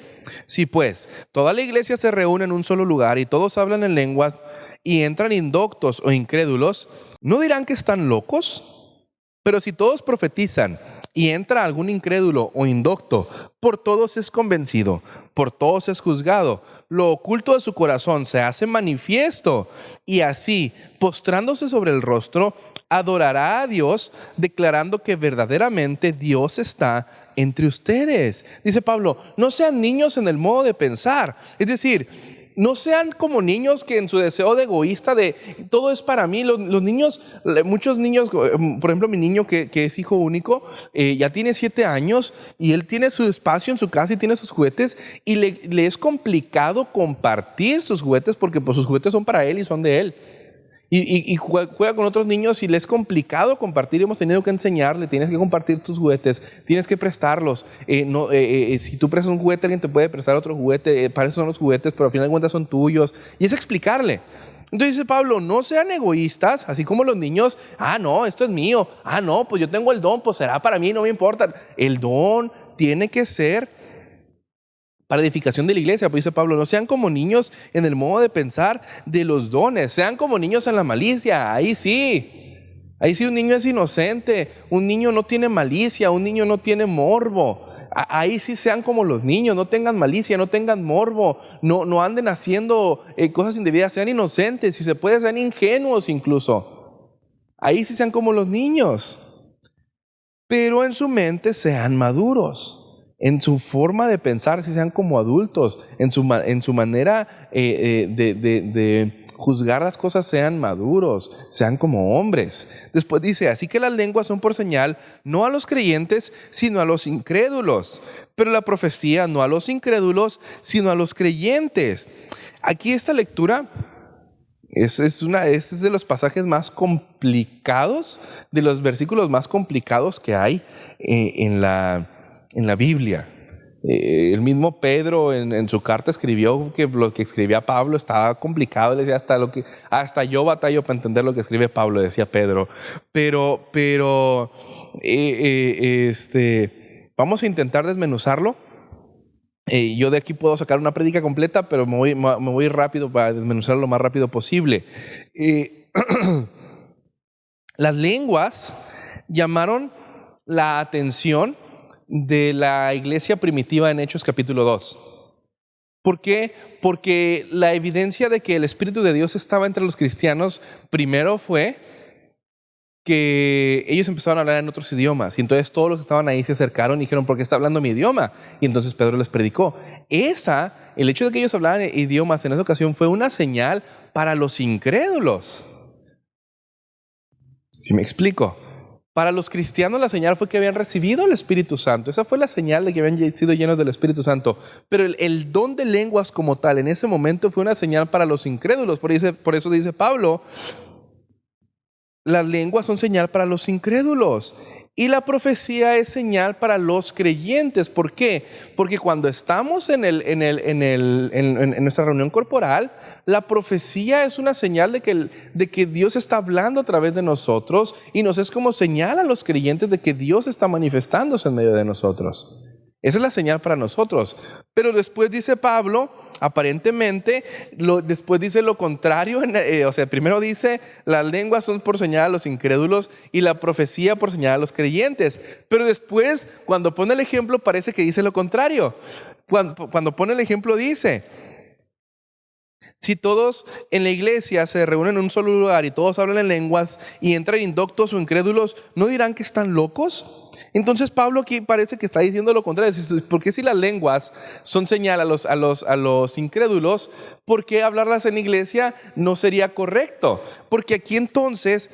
Si pues toda la iglesia se reúne en un solo lugar y todos hablan en lenguas y entran indoctos o incrédulos, ¿no dirán que están locos? Pero si todos profetizan y entra algún incrédulo o indocto, por todos es convencido, por todos es juzgado. Lo oculto de su corazón se hace manifiesto, y así, postrándose sobre el rostro, adorará a Dios, declarando que verdaderamente Dios está entre ustedes. Dice Pablo, no sean niños en el modo de pensar. Es decir, no sean como niños que en su deseo de egoísta de todo es para mí. Los niños, muchos niños, por ejemplo mi niño que es hijo único, ya tiene 7 años y él tiene su espacio en su casa y tiene sus juguetes, y le es complicado compartir sus juguetes porque pues sus juguetes son para él y son de él. Y juega con otros niños y le es complicado compartir. Hemos tenido que enseñarle, tienes que compartir tus juguetes, tienes que prestarlos. Si tú prestas un juguete, alguien te puede prestar otro juguete, para eso son los juguetes, pero al final de cuentas son tuyos. Y es explicarle. Entonces dice Pablo, no sean egoístas, así como los niños, no, esto es mío, no, pues yo tengo el don, pues será para mí, no me importa. El don tiene que ser para edificación de la iglesia. Pues dice Pablo, no sean como niños en el modo de pensar de los dones, sean como niños en la malicia. Ahí sí un niño es inocente, un niño no tiene malicia, un niño no tiene morbo. Ahí sí sean como los niños, no tengan malicia, no tengan morbo, no anden haciendo cosas indebidas, sean inocentes, si se puede, sean ingenuos incluso. Ahí sí sean como los niños, pero en su mente sean maduros. En su forma de pensar, si sean como adultos, en su manera de juzgar las cosas, sean maduros, sean como hombres. Después dice, así que las lenguas son por señal, no a los creyentes, sino a los incrédulos. Pero la profecía, no a los incrédulos, sino a los creyentes. Aquí esta lectura es de los pasajes más complicados, de los versículos más complicados que hay en la Biblia. El mismo Pedro en su carta escribió que lo que escribía Pablo estaba complicado. Le decía, hasta yo batallo para entender lo que escribe Pablo, decía Pedro. Pero vamos a intentar desmenuzarlo Yo de aquí puedo sacar una prédica completa, pero me voy rápido para desmenuzarlo lo más rápido posible. Las lenguas llamaron la atención de la iglesia primitiva en Hechos capítulo 2. ¿Por qué? Porque la evidencia de que el Espíritu de Dios estaba entre los cristianos primero fue que ellos empezaron a hablar en otros idiomas, y entonces todos los que estaban ahí se acercaron y dijeron: ¿por qué está hablando mi idioma? Y entonces Pedro les predicó. El hecho de que ellos hablaran idiomas en esa ocasión fue una señal para los incrédulos. ¿Sí me explico? Para los cristianos la señal fue que habían recibido el Espíritu Santo. Esa fue la señal de que habían sido llenos del Espíritu Santo. Pero el don de lenguas como tal en ese momento fue una señal para los incrédulos. Por eso dice Pablo: las lenguas son señal para los incrédulos y la profecía es señal para los creyentes. ¿Por qué? Porque cuando estamos en nuestra reunión corporal, la profecía es una señal de que Dios está hablando a través de nosotros, y nos es como señal a los creyentes de que Dios está manifestándose en medio de nosotros. Esa es la señal para nosotros. Pero después dice Pablo, aparentemente, después dice lo contrario. Primero dice: las lenguas son por señal a los incrédulos y la profecía por señal a los creyentes. Pero después, cuando pone el ejemplo, parece que dice lo contrario. Cuando pone el ejemplo dice: si todos en la iglesia se reúnen en un solo lugar y todos hablan en lenguas y entran indoctos o incrédulos, ¿no dirán que están locos? Entonces Pablo aquí parece que está diciendo lo contrario. Porque si las lenguas son señal a los incrédulos, ¿por qué hablarlas en iglesia no sería correcto? Porque aquí entonces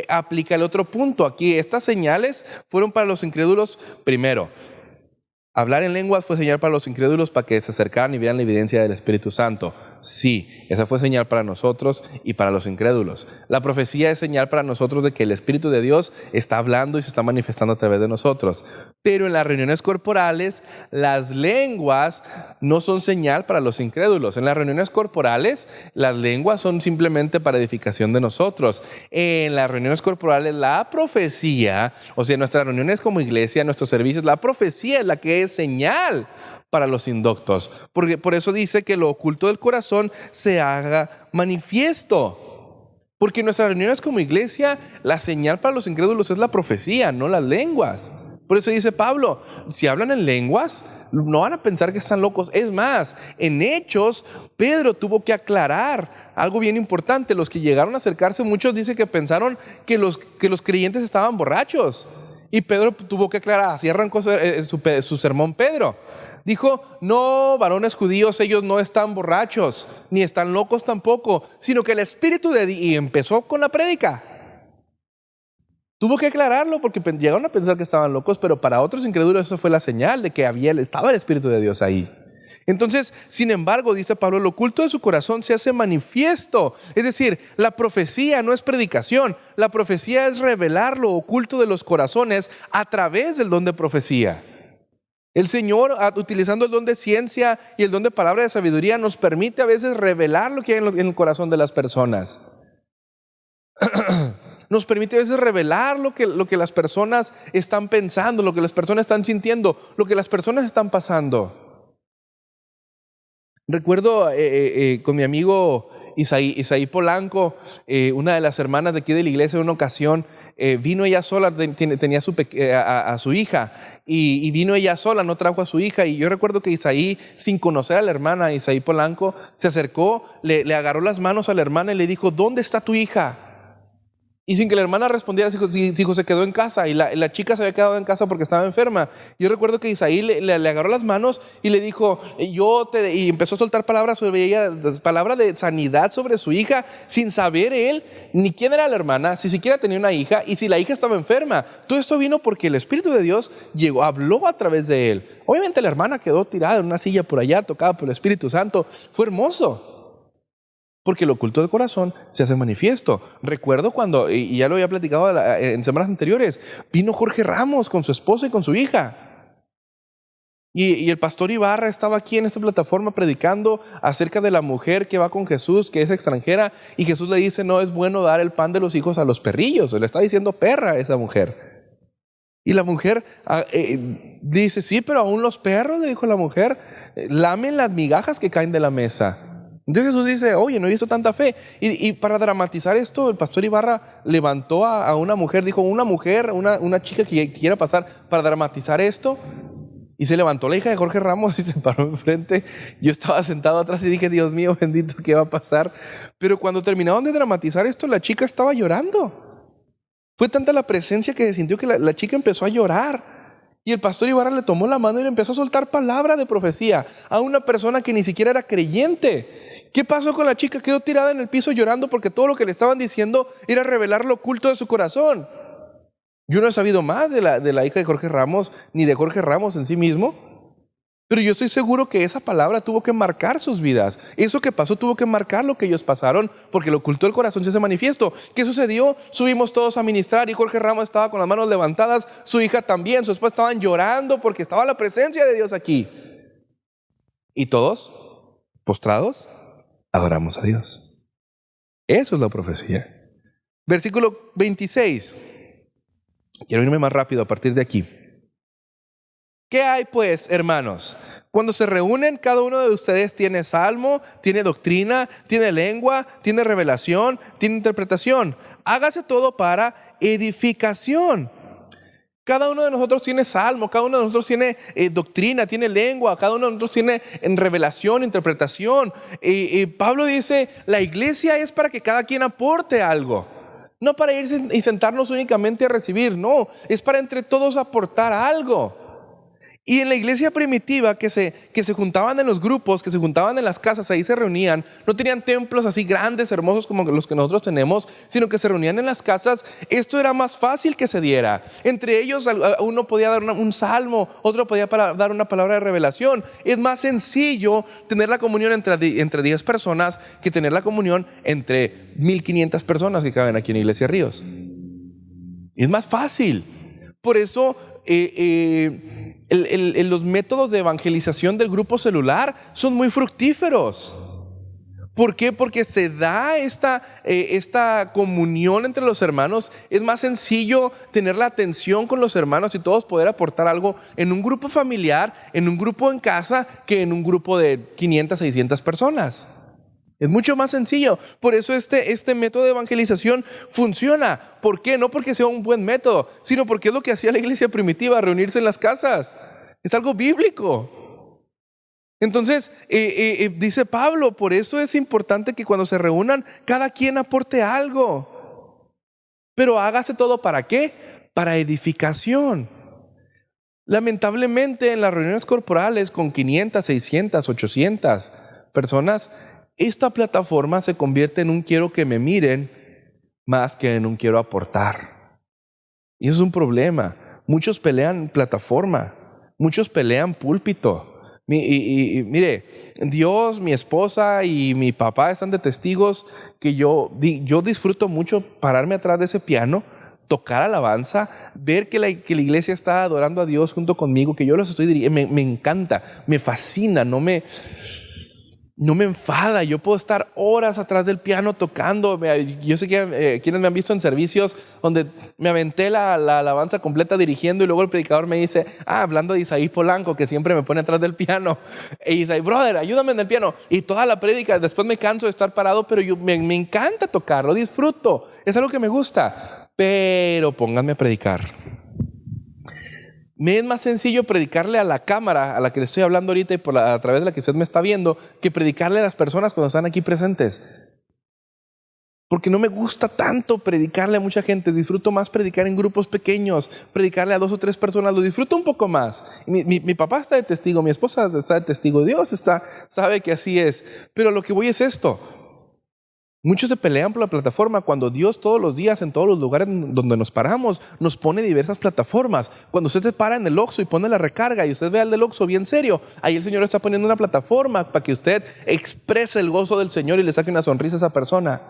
aplica el otro punto. Aquí estas señales fueron para los incrédulos primero. Hablar en lenguas fue señal para los incrédulos para que se acercaran y vieran la evidencia del Espíritu Santo. Sí, esa fue señal para nosotros y para los incrédulos. La profecía es señal para nosotros de que el Espíritu de Dios está hablando y se está manifestando a través de nosotros. Pero en las reuniones corporales, las lenguas no son señal para los incrédulos. En las reuniones corporales, las lenguas son simplemente para edificación de nosotros. En las reuniones corporales, la profecía, en nuestras reuniones como iglesia, nuestros servicios, la profecía es la que es señal para los indoctos. Porque por eso dice que lo oculto del corazón se haga manifiesto. Porque en nuestras reuniones como iglesia, la señal para los incrédulos es la profecía, no las lenguas. Por eso dice Pablo: si hablan en lenguas, no van a pensar que están locos. Es más, en Hechos, Pedro tuvo que aclarar algo bien importante. Los que llegaron a acercarse, muchos dicen que pensaron que los creyentes estaban borrachos. Y Pedro tuvo que aclarar. Así arrancó su sermón Pedro. Dijo: no, varones judíos, ellos no están borrachos, ni están locos tampoco, sino que el Espíritu de Dios... Y empezó con la prédica. Tuvo que aclararlo porque llegaron a pensar que estaban locos, pero para otros incrédulos eso fue la señal de que estaba el Espíritu de Dios ahí. Entonces, sin embargo, dice Pablo, lo oculto de su corazón se hace manifiesto. Es decir, la profecía no es predicación. La profecía es revelar lo oculto de los corazones a través del don de profecía. El Señor, utilizando el don de ciencia y el don de palabra de sabiduría, nos permite a veces revelar lo que hay en el corazón de las personas. Nos permite a veces revelar lo que las personas están pensando, lo que las personas están sintiendo, lo que las personas están pasando. Recuerdo con mi amigo Isaí Polanco, una de las hermanas de aquí de la iglesia, en una ocasión, vino ella sola, tenía a su hija, y vino ella sola, no trajo a su hija. Y yo recuerdo que Isaí, sin conocer a la hermana, Isaí Polanco, se acercó, le agarró las manos a la hermana y le dijo: ¿dónde está tu hija? Y sin que la hermana respondiera, dijo: se quedó en casa. Y la chica se había quedado en casa porque estaba enferma. Yo recuerdo que Isaí le agarró las manos y le dijo: y empezó a soltar palabras sobre ella, palabras de sanidad sobre su hija, sin saber él ni quién era la hermana, si siquiera tenía una hija y si la hija estaba enferma. Todo esto vino porque el Espíritu de Dios habló a través de él. Obviamente la hermana quedó tirada en una silla por allá, tocada por el Espíritu Santo. Fue hermoso. Porque lo oculto del corazón se hace manifiesto. Recuerdo cuando, y ya lo había platicado en semanas anteriores, vino Jorge Ramos con su esposa y con su hija. Y el pastor Ibarra estaba aquí en esta plataforma predicando acerca de la mujer que va con Jesús, que es extranjera, y Jesús le dice: no es bueno dar el pan de los hijos a los perrillos. Le está diciendo perra a esa mujer. Y la mujer dice: sí, pero aún los perros, le dijo la mujer. lamen las migajas que caen de la mesa. Entonces Jesús dice, oye, no he visto tanta fe. Y para dramatizar esto, el pastor Ibarra levantó a una mujer, dijo, una chica que quiera pasar para dramatizar esto. Y se levantó la hija de Jorge Ramos y se paró enfrente. Yo estaba sentado atrás y dije, Dios mío, bendito, ¿qué va a pasar? Pero cuando terminaron de dramatizar esto, la chica estaba llorando. Fue tanta la presencia que se sintió que la chica empezó a llorar. Y el pastor Ibarra le tomó la mano y le empezó a soltar palabra de profecía a una persona que ni siquiera era creyente. ¿Qué pasó con la chica? Quedó tirada en el piso llorando porque todo lo que le estaban diciendo era revelar lo oculto de su corazón. Yo no he sabido más de la hija de Jorge Ramos, ni de Jorge Ramos en sí mismo, pero yo estoy seguro que esa palabra tuvo que marcar sus vidas. Eso que pasó tuvo que marcar lo que ellos pasaron, porque lo oculto del corazón se hace manifiesto. ¿Qué sucedió? Subimos todos a ministrar y Jorge Ramos estaba con las manos levantadas, su hija también, su esposa estaban llorando porque estaba la presencia de Dios aquí. Y todos, postrados, adoramos a Dios. Eso es la profecía. Versículo 26. Quiero irme más rápido a partir de aquí. ¿Qué hay pues, hermanos? Cuando se reúnen, cada uno de ustedes tiene salmo, tiene doctrina, tiene lengua, tiene revelación, tiene interpretación. Hágase todo para edificación. Cada uno de nosotros tiene salmo, cada uno de nosotros tiene doctrina, tiene lengua, cada uno de nosotros tiene revelación, interpretación. Pablo dice, la iglesia es para que cada quien aporte algo. No para ir y sentarnos únicamente a recibir, no, es para entre todos aportar algo. Y en la iglesia primitiva que se juntaban en los grupos, que se juntaban en las casas, ahí se reunían, no tenían templos así grandes, hermosos como los que nosotros tenemos, sino que se reunían en las casas. Esto era más fácil que se diera. Entre ellos uno podía dar un salmo, otro podía dar una palabra de revelación. Es más sencillo tener la comunión entre 10 personas que tener la comunión entre 1500 personas que caben aquí en Iglesia Ríos. Es más fácil. Por eso los métodos de evangelización del grupo celular son muy fructíferos. ¿Por qué? Porque se da esta comunión entre los hermanos. Es más sencillo tener la atención con los hermanos y todos poder aportar algo en un grupo familiar, en un grupo en casa, que en un grupo de 500, 600 personas. Es mucho más sencillo. Por eso este método de evangelización funciona. ¿Por qué? No porque sea un buen método, sino porque es lo que hacía la iglesia primitiva, reunirse en las casas. Es algo bíblico. Entonces, dice Pablo, por eso es importante que cuando se reúnan, cada quien aporte algo. Pero hágase todo ¿para qué? Para edificación. Lamentablemente, en las reuniones corporales con 500, 600, 800 personas, esta plataforma se convierte en un quiero que me miren más que en un quiero aportar. Y eso es un problema. Muchos pelean plataforma, muchos pelean púlpito. Y mire, Dios, mi esposa y mi papá están de testigos que yo disfruto mucho pararme atrás de ese piano, tocar alabanza, ver que la iglesia está adorando a Dios junto conmigo, que yo los estoy dirigiendo. Me encanta, me fascina, no me enfada. Yo puedo estar horas atrás del piano tocando. Yo sé que quienes me han visto en servicios donde me aventé la alabanza completa dirigiendo y luego el predicador me dice, hablando de Isaí Polanco, que siempre me pone atrás del piano, e Isaí, brother, ayúdame en el piano, y toda la prédica, después me canso de estar parado, pero me encanta tocarlo, disfruto, es algo que me gusta, pero pónganme a predicar. Me es más sencillo predicarle a la cámara a la que le estoy hablando ahorita y a través de la que usted me está viendo, que predicarle a las personas cuando están aquí presentes. Porque no me gusta tanto predicarle a mucha gente. Disfruto más predicar en grupos pequeños, predicarle a 2 o 3 personas, lo disfruto un poco más. Mi papá está de testigo, mi esposa está de testigo, Dios sabe que así es. Pero lo que voy es esto. Muchos se pelean por la plataforma cuando Dios todos los días, en todos los lugares donde nos paramos, nos pone diversas plataformas. Cuando usted se para en el Oxxo y pone la recarga y usted ve al del Oxxo bien serio, ahí el Señor está poniendo una plataforma para que usted exprese el gozo del Señor y le saque una sonrisa a esa persona.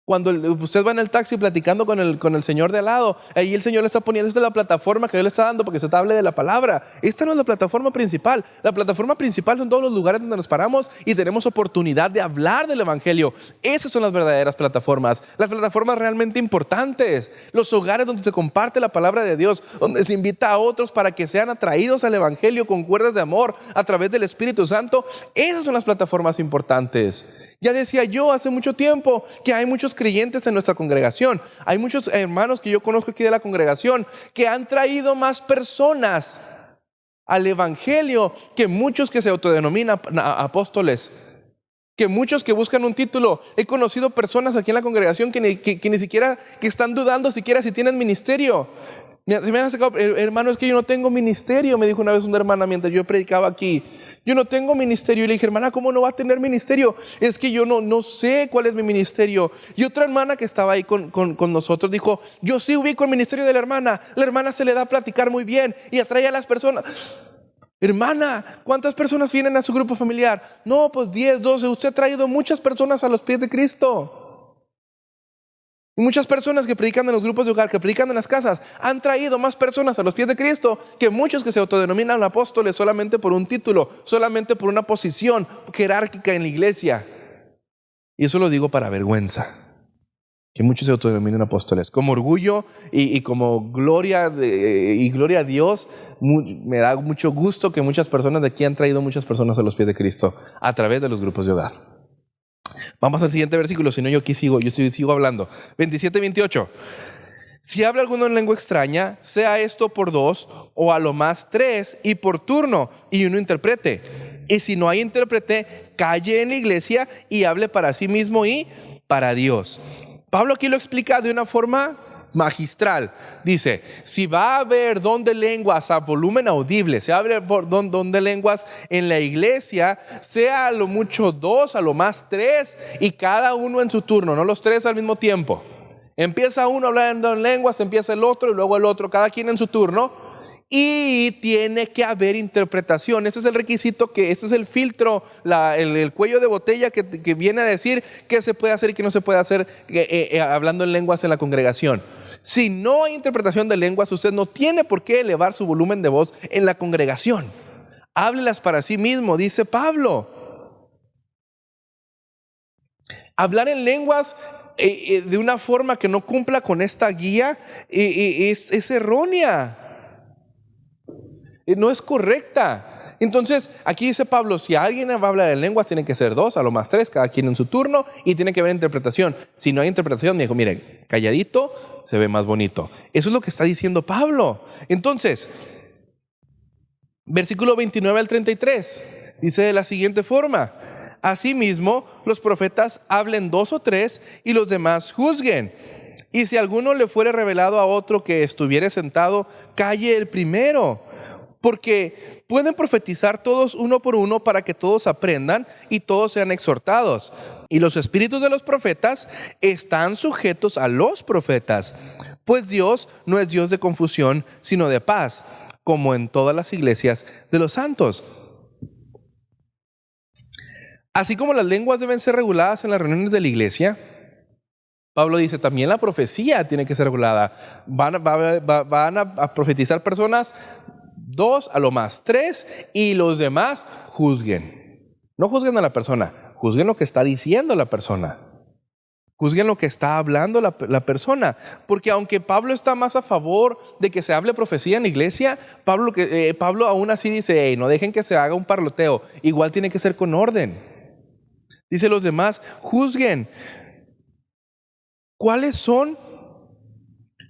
Cuando usted va en el taxi platicando con el señor de al lado, ahí el señor le está poniendo, esta es la plataforma que Dios le está dando porque usted hable de la palabra. Esta no es la plataforma principal. La plataforma principal son todos los lugares donde nos paramos y tenemos oportunidad de hablar del evangelio. Esas son las verdaderas plataformas. Las plataformas realmente importantes. Los hogares donde se comparte la palabra de Dios, donde se invita a otros para que sean atraídos al evangelio con cuerdas de amor a través del Espíritu Santo. Esas son las plataformas importantes. Ya decía yo hace mucho tiempo que hay muchos creyentes en nuestra congregación. Hay muchos hermanos que yo conozco aquí de la congregación que han traído más personas al evangelio que muchos que se autodenominan apóstoles, que muchos que buscan un título. He conocido personas aquí en la congregación que ni siquiera, que están dudando siquiera si tienen ministerio. Se me han acercado, hermano, es que yo no tengo ministerio, me dijo una vez una hermana mientras yo predicaba aquí. Yo no tengo ministerio. Y le dije, hermana, ¿cómo no va a tener ministerio? Es que yo no sé cuál es mi ministerio. Y otra hermana que estaba ahí con nosotros dijo, yo sí ubico el ministerio de la hermana. La hermana se le da a platicar muy bien y atrae a las personas. Hermana, ¿cuántas personas vienen a su grupo familiar? No, pues 10, 12. Usted ha traído muchas personas a los pies de Cristo. Y muchas personas que predican en los grupos de hogar, que predican en las casas, han traído más personas a los pies de Cristo que muchos que se autodenominan apóstoles solamente por un título, solamente por una posición jerárquica en la iglesia. Y eso lo digo para vergüenza, que muchos se autodenominan apóstoles. Como orgullo y como gloria a Dios, me da mucho gusto que muchas personas de aquí han traído muchas personas a los pies de Cristo a través de los grupos de hogar. Vamos al siguiente versículo, si no yo aquí sigo hablando. 27-28. Si habla alguno en lengua extraña, sea esto por 2 o a lo más 3 y por turno, y uno interprete. Y si no hay intérprete, calle en la iglesia y hable para sí mismo y para Dios. Pablo aquí lo explica de una forma magistral. Dice, si va a haber don de lenguas a volumen audible, si va a haber don de lenguas en la iglesia, sea a lo mucho 2, a lo más 3, y cada uno en su turno, no los 3 al mismo tiempo. Empieza uno hablando en lenguas, empieza el otro y luego el otro, cada quien en su turno. Y tiene que haber interpretación. Ese es el requisito, ese es el filtro, el cuello de botella que viene a decir qué se puede hacer y qué no se puede hacer hablando en lenguas en la congregación. Si no hay interpretación de lenguas, usted no tiene por qué elevar su volumen de voz en la congregación. Háblelas para sí mismo, dice Pablo. Hablar en lenguas de una forma que no cumpla con esta guía es errónea. No es correcta. Entonces, aquí dice Pablo, si alguien va a hablar en lenguas, tienen que ser 2, a lo más 3, cada quien en su turno, y tiene que haber interpretación. Si no hay interpretación, me dijo, miren, calladito se ve más bonito. Eso es lo que está diciendo Pablo. Entonces, versículo 29 al 33, dice de la siguiente forma: asimismo, los profetas hablen 2 o 3 y los demás juzguen. Y si alguno le fuere revelado a otro que estuviere sentado, calle el primero. Porque pueden profetizar todos uno por uno para que todos aprendan y todos sean exhortados. Y los espíritus de los profetas están sujetos a los profetas. Pues Dios no es Dios de confusión, sino de paz, como en todas las iglesias de los santos. Así como las lenguas deben ser reguladas en las reuniones de la iglesia, Pablo dice, también la profecía tiene que ser regulada. Van a profetizar personas 2, a lo más 3, y los demás juzguen. No juzguen a la persona, juzguen lo que está diciendo la persona. Juzguen lo que está hablando la persona. Porque aunque Pablo está más a favor de que se hable profecía en la iglesia, Pablo aún así dice, hey, no dejen que se haga un parloteo. Igual tiene que ser con orden. Dice los demás, juzguen. ¿Cuáles son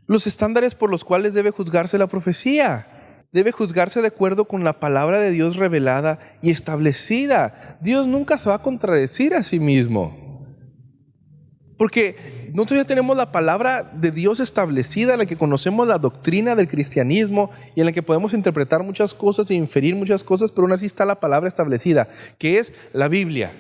los estándares por los cuales debe juzgarse la profecía? Debe juzgarse de acuerdo con la palabra de Dios revelada y establecida. Dios nunca se va a contradecir a sí mismo. Porque nosotros ya tenemos la palabra de Dios establecida, en la que conocemos la doctrina del cristianismo y en la que podemos interpretar muchas cosas e inferir muchas cosas, pero aún así está la palabra establecida, que es la Biblia.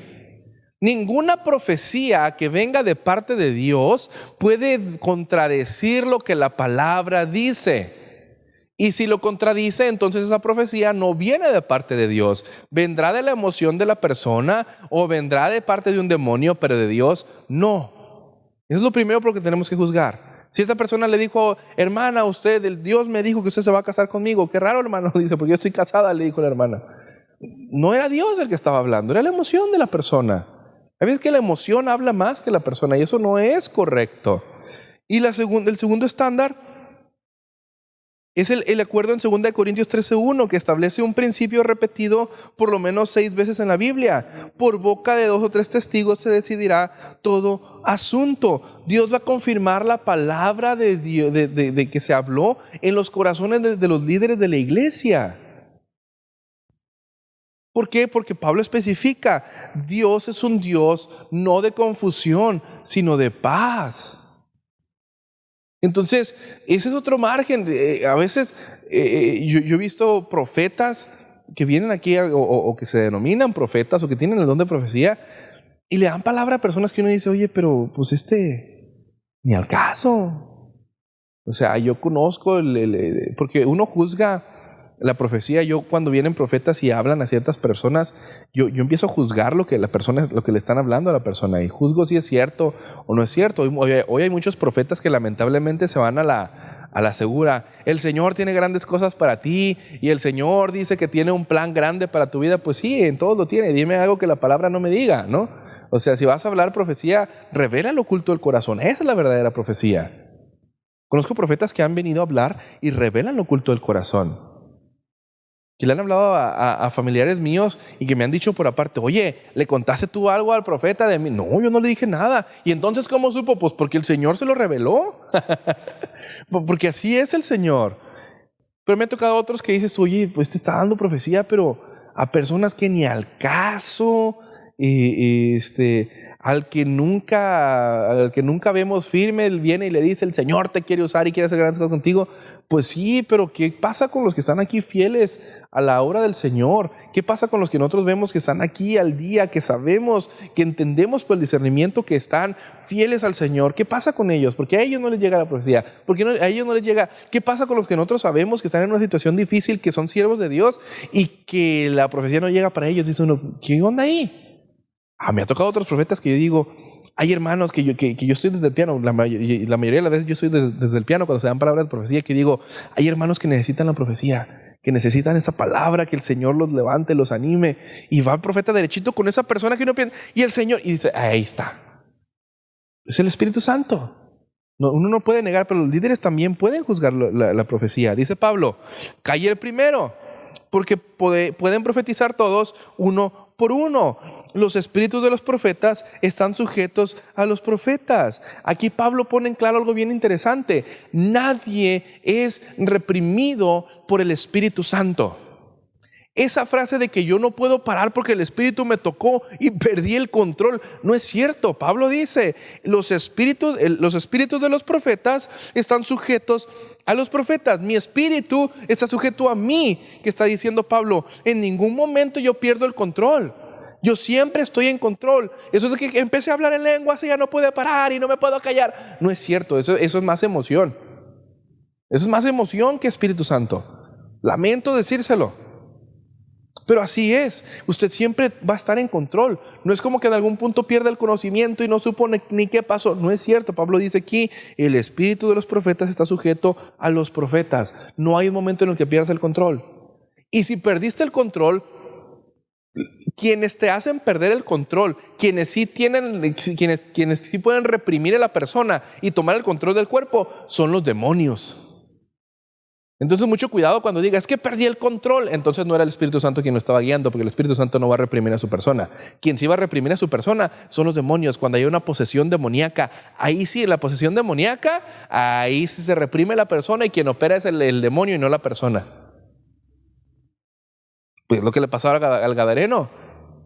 Ninguna profecía que venga de parte de Dios puede contradecir lo que la palabra dice. Y si lo contradice, entonces esa profecía no viene de parte de Dios. Vendrá de la emoción de la persona o vendrá de parte de un demonio, pero de Dios no. Eso es lo primero por lo que tenemos que juzgar. Si esta persona le dijo, hermana, usted, el Dios me dijo que usted se va a casar conmigo. Qué raro, hermano, dice, porque yo estoy casada, le dijo la hermana. No era Dios el que estaba hablando, era la emoción de la persona. Hay veces que la emoción habla más que la persona y eso no es correcto. Y el segundo estándar es el acuerdo en 2 Corintios 13:1, que establece un principio repetido por lo menos 6 veces en la Biblia. Por boca de 2 o 3 testigos se decidirá todo asunto. Dios va a confirmar la palabra de Dios, de que se habló en los corazones de los líderes de la iglesia. ¿Por qué? Porque Pablo especifica, Dios es un Dios no de confusión, sino de paz. Entonces, ese es otro margen. A veces yo he visto profetas que vienen aquí o que se denominan profetas o que tienen el don de profecía y le dan palabra a personas que uno dice, oye, pero pues ni al caso. O sea, yo conozco, porque uno juzga la profecía. Yo cuando vienen profetas y hablan a ciertas personas, yo empiezo a juzgar lo que le están hablando a la persona y juzgo si es cierto o no es cierto. Hoy hay muchos profetas que lamentablemente se van a la segura. El Señor tiene grandes cosas para ti y el Señor dice que tiene un plan grande para tu vida. Pues sí, en todo lo tiene. Dime algo que la palabra no me diga, ¿no? O sea, si vas a hablar profecía, revela lo oculto del corazón. Esa es la verdadera profecía. Conozco profetas que han venido a hablar y revelan lo oculto del corazón. Que le han hablado a familiares míos y que me han dicho por aparte, oye, ¿le contaste tú algo al profeta de mí? No, yo no le dije nada. ¿Y entonces cómo supo? Pues porque el Señor se lo reveló. Porque así es el Señor. Pero me ha tocado otros que dices, oye, pues te está dando profecía, pero a personas que ni al caso, al que nunca vemos firme, él viene y le dice, el Señor te quiere usar y quiere hacer grandes cosas contigo. Pues sí, pero ¿qué pasa con los que están aquí fieles a la obra del Señor? ¿Qué pasa con los que nosotros vemos que están aquí al día, que sabemos, que entendemos por el discernimiento que están fieles al Señor? ¿Qué pasa con ellos? Porque a ellos no les llega la profecía. Porque a ellos no les llega. ¿Qué pasa con los que nosotros sabemos que están en una situación difícil, que son siervos de Dios y que la profecía no llega para ellos? Dice uno, ¿qué onda ahí? Me ha tocado otros profetas que yo digo, hay hermanos que yo estoy desde el piano, la mayoría de las veces yo estoy desde el piano cuando se dan palabras de profecía, que digo, hay hermanos que necesitan la profecía, que necesitan esa palabra, que el Señor los levante, los anime, y va el profeta derechito con esa persona que uno piensa, y el Señor, y dice, ahí está. Es el Espíritu Santo. No, uno no puede negar, pero los líderes también pueden juzgar la profecía. Dice Pablo, calle el primero, porque pueden profetizar todos uno por uno. Los espíritus de los profetas están sujetos a los profetas. Aquí Pablo pone en claro algo bien interesante. Nadie es reprimido por el Espíritu Santo. Esa frase de que yo no puedo parar porque el Espíritu me tocó y perdí el control, no es cierto. Pablo dice, los espíritus de los profetas están sujetos a los profetas. Mi espíritu está sujeto a mí, que está diciendo Pablo. En ningún momento yo pierdo el control. Yo siempre estoy en control. Eso es que empecé a hablar en lenguas y ya no puedo parar y no me puedo callar. No es cierto, eso es más emoción. Eso es más emoción que Espíritu Santo. Lamento decírselo. Pero así es, usted siempre va a estar en control. No es como que en algún punto pierda el conocimiento y no supo ni qué pasó. No es cierto. Pablo dice aquí, el espíritu de los profetas está sujeto a los profetas. No hay un momento en el que pierdas el control. Y si perdiste el control, quienes te hacen perder el control, quienes sí pueden reprimir a la persona y tomar el control del cuerpo, son los demonios. Entonces mucho cuidado cuando diga, es que perdí el control. Entonces no era el Espíritu Santo quien lo estaba guiando, porque el Espíritu Santo no va a reprimir a su persona. Quien sí va a reprimir a su persona son los demonios. Cuando hay una posesión demoníaca, ahí sí, la posesión demoníaca, ahí sí se reprime la persona y quien opera es el demonio y no la persona. Pues lo que le pasaba al gadareno.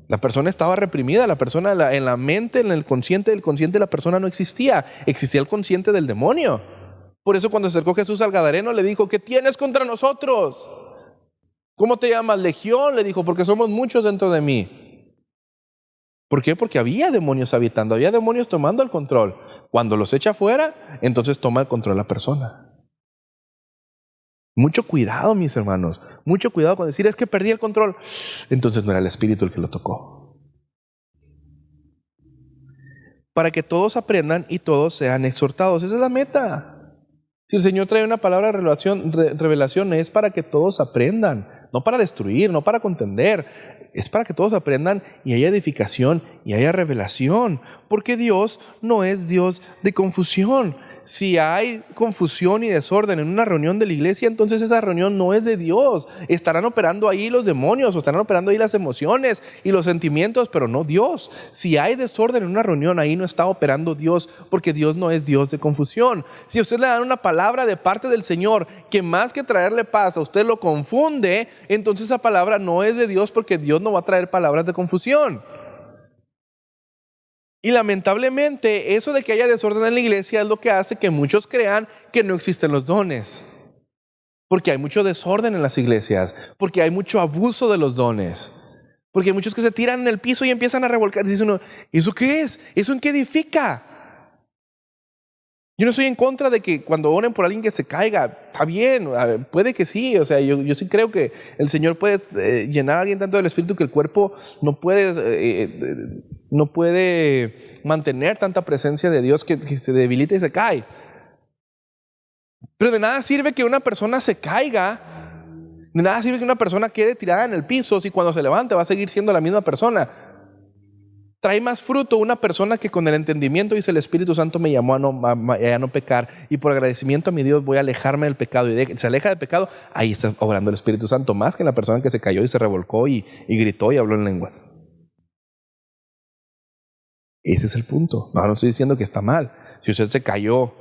La persona estaba reprimida, la persona en la mente, en el consciente del consciente, la persona no existía. Existía el consciente del demonio. Por eso cuando se acercó Jesús al gadareno le dijo, ¿qué tienes contra nosotros? ¿Cómo te llamas? Legión, le dijo, porque somos muchos dentro de mí. ¿Por qué? Porque había demonios habitando, había demonios tomando el control. Cuando los echa fuera, entonces toma el control la persona. Mucho cuidado, mis hermanos, mucho cuidado con decir, es que perdí el control. Entonces no era el Espíritu el que lo tocó. para que todos aprendan y todos sean exhortados. Esa es la meta. Si el Señor trae una palabra de revelación, es para que todos aprendan, no para destruir, no para contender. Es para que todos aprendan y haya edificación y haya revelación, porque Dios no es Dios de confusión. Si hay confusión y desorden en una reunión de la iglesia, entonces esa reunión no es de Dios. Estarán operando ahí los demonios, o estarán operando ahí las emociones y los sentimientos, pero no Dios. Si hay desorden en una reunión, ahí no está operando Dios, porque Dios no es Dios de confusión. Si a usted le dan una palabra de parte del Señor que más que traerle paz a usted lo confunde, entonces esa palabra no es de Dios, porque Dios no va a traer palabras de confusión. Y lamentablemente eso de que haya desorden en la iglesia es lo que hace que muchos crean que no existen los dones. Porque hay mucho desorden en las iglesias, porque hay mucho abuso de los dones, porque hay muchos que se tiran en el piso y empiezan a revolcar. Dice uno, ¿eso qué es? ¿Eso en qué edifica? Yo no estoy en contra de que cuando oren por alguien que se caiga, está bien, puede que sí, o sea, yo sí creo que el Señor puede llenar a alguien tanto del Espíritu que el cuerpo no puede mantener tanta presencia de Dios que se debilita y se cae. Pero de nada sirve que una persona se caiga, de nada sirve que una persona quede tirada en el piso si cuando se levante va a seguir siendo la misma persona. Trae más fruto una persona que con el entendimiento dice: el Espíritu Santo me llamó a no pecar, y por agradecimiento a mi Dios voy a alejarme del pecado, y se aleja del pecado. Ahí está obrando el Espíritu Santo, más que en la persona que se cayó y se revolcó y gritó y habló en lenguas. Ese es el punto. No estoy diciendo que está mal. Si usted se cayó,